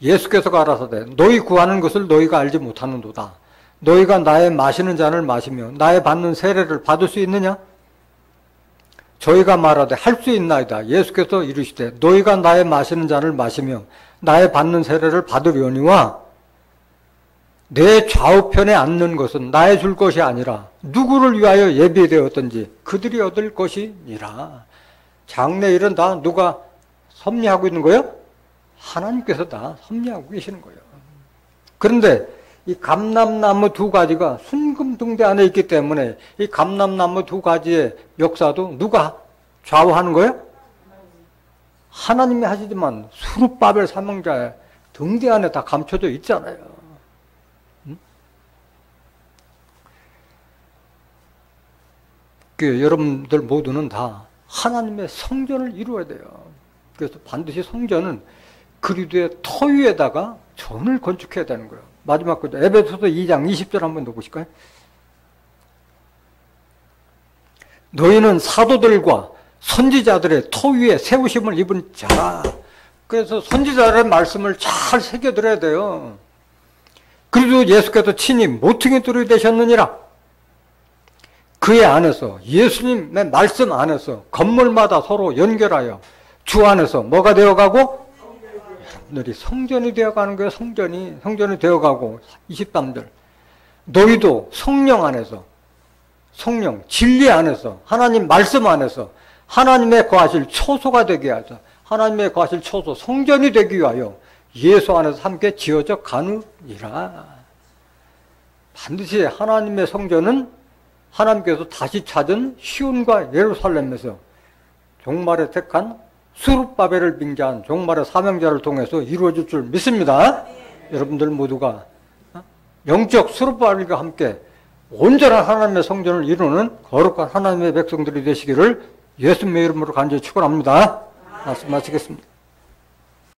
[SPEAKER 1] 예수께서 가라사대 너희 구하는 것을 너희가 알지 못하는도다. 너희가 나의 마시는 잔을 마시며 나의 받는 세례를 받을 수 있느냐? 저희가 말하되 할 수 있나이다. 예수께서 이르시되 너희가 나의 마시는 잔을 마시며 나의 받는 세례를 받으려니와 내 좌우편에 앉는 것은 나의 줄 것이 아니라 누구를 위하여 예비되었든지 그들이 얻을 것이니라. 장래일은 다 누가 섭리하고 있는 거예요? 하나님께서 다 섭리하고 계시는 거예요. 그런데 이 감람나무 두 가지가 순금등대 안에 있기 때문에 이 감람나무 두 가지의 역사도 누가 좌우하는 거예요? 하나님이 하시지만 수룹바벨 사명자의 등대 안에 다 감춰져 있잖아요. 여러분들 모두는 다 하나님의 성전을 이루어야 돼요. 그래서 반드시 성전은 그리스도의 터 위에다가 전을 건축해야 되는 거예요. 마지막 거죠. 에베소서 2장 20절 한번 더 보실까요? 너희는 사도들과 선지자들의 토 위에 세우심을 입은 자라. 그래서 선지자들의 말씀을 잘 새겨들어야 돼요. 그리고 예수께서 친히 모퉁이 돌이 되셨느니라. 그의 안에서, 예수님의 말씀 안에서 건물마다 서로 연결하여 주 안에서 뭐가 되어가고? 여러분들이 성전이 되어가는 거예요. 성전이 되어가고. 23절. 너희도 성령 안에서, 성령, 진리 안에서, 하나님 말씀 안에서 하나님의 거하실 초소가 되게 하자. 하나님의 거하실 초소, 성전이 되기 위하여 예수 안에서 함께 지어져 가느니라. 반드시 하나님의 성전은 하나님께서 다시 찾은 시온과 예루살렘에서 종말에 택한 스룹바벨을 빙자한 종말의 사명자를 통해서 이루어질 줄 믿습니다. 여러분들 모두가 영적 스룹바벨과 함께 온전한 하나님의 성전을 이루는 거룩한 하나님의 백성들이 되시기를 예수님의 이름으로 간절히 축원합니다. 말씀 마치겠습니다.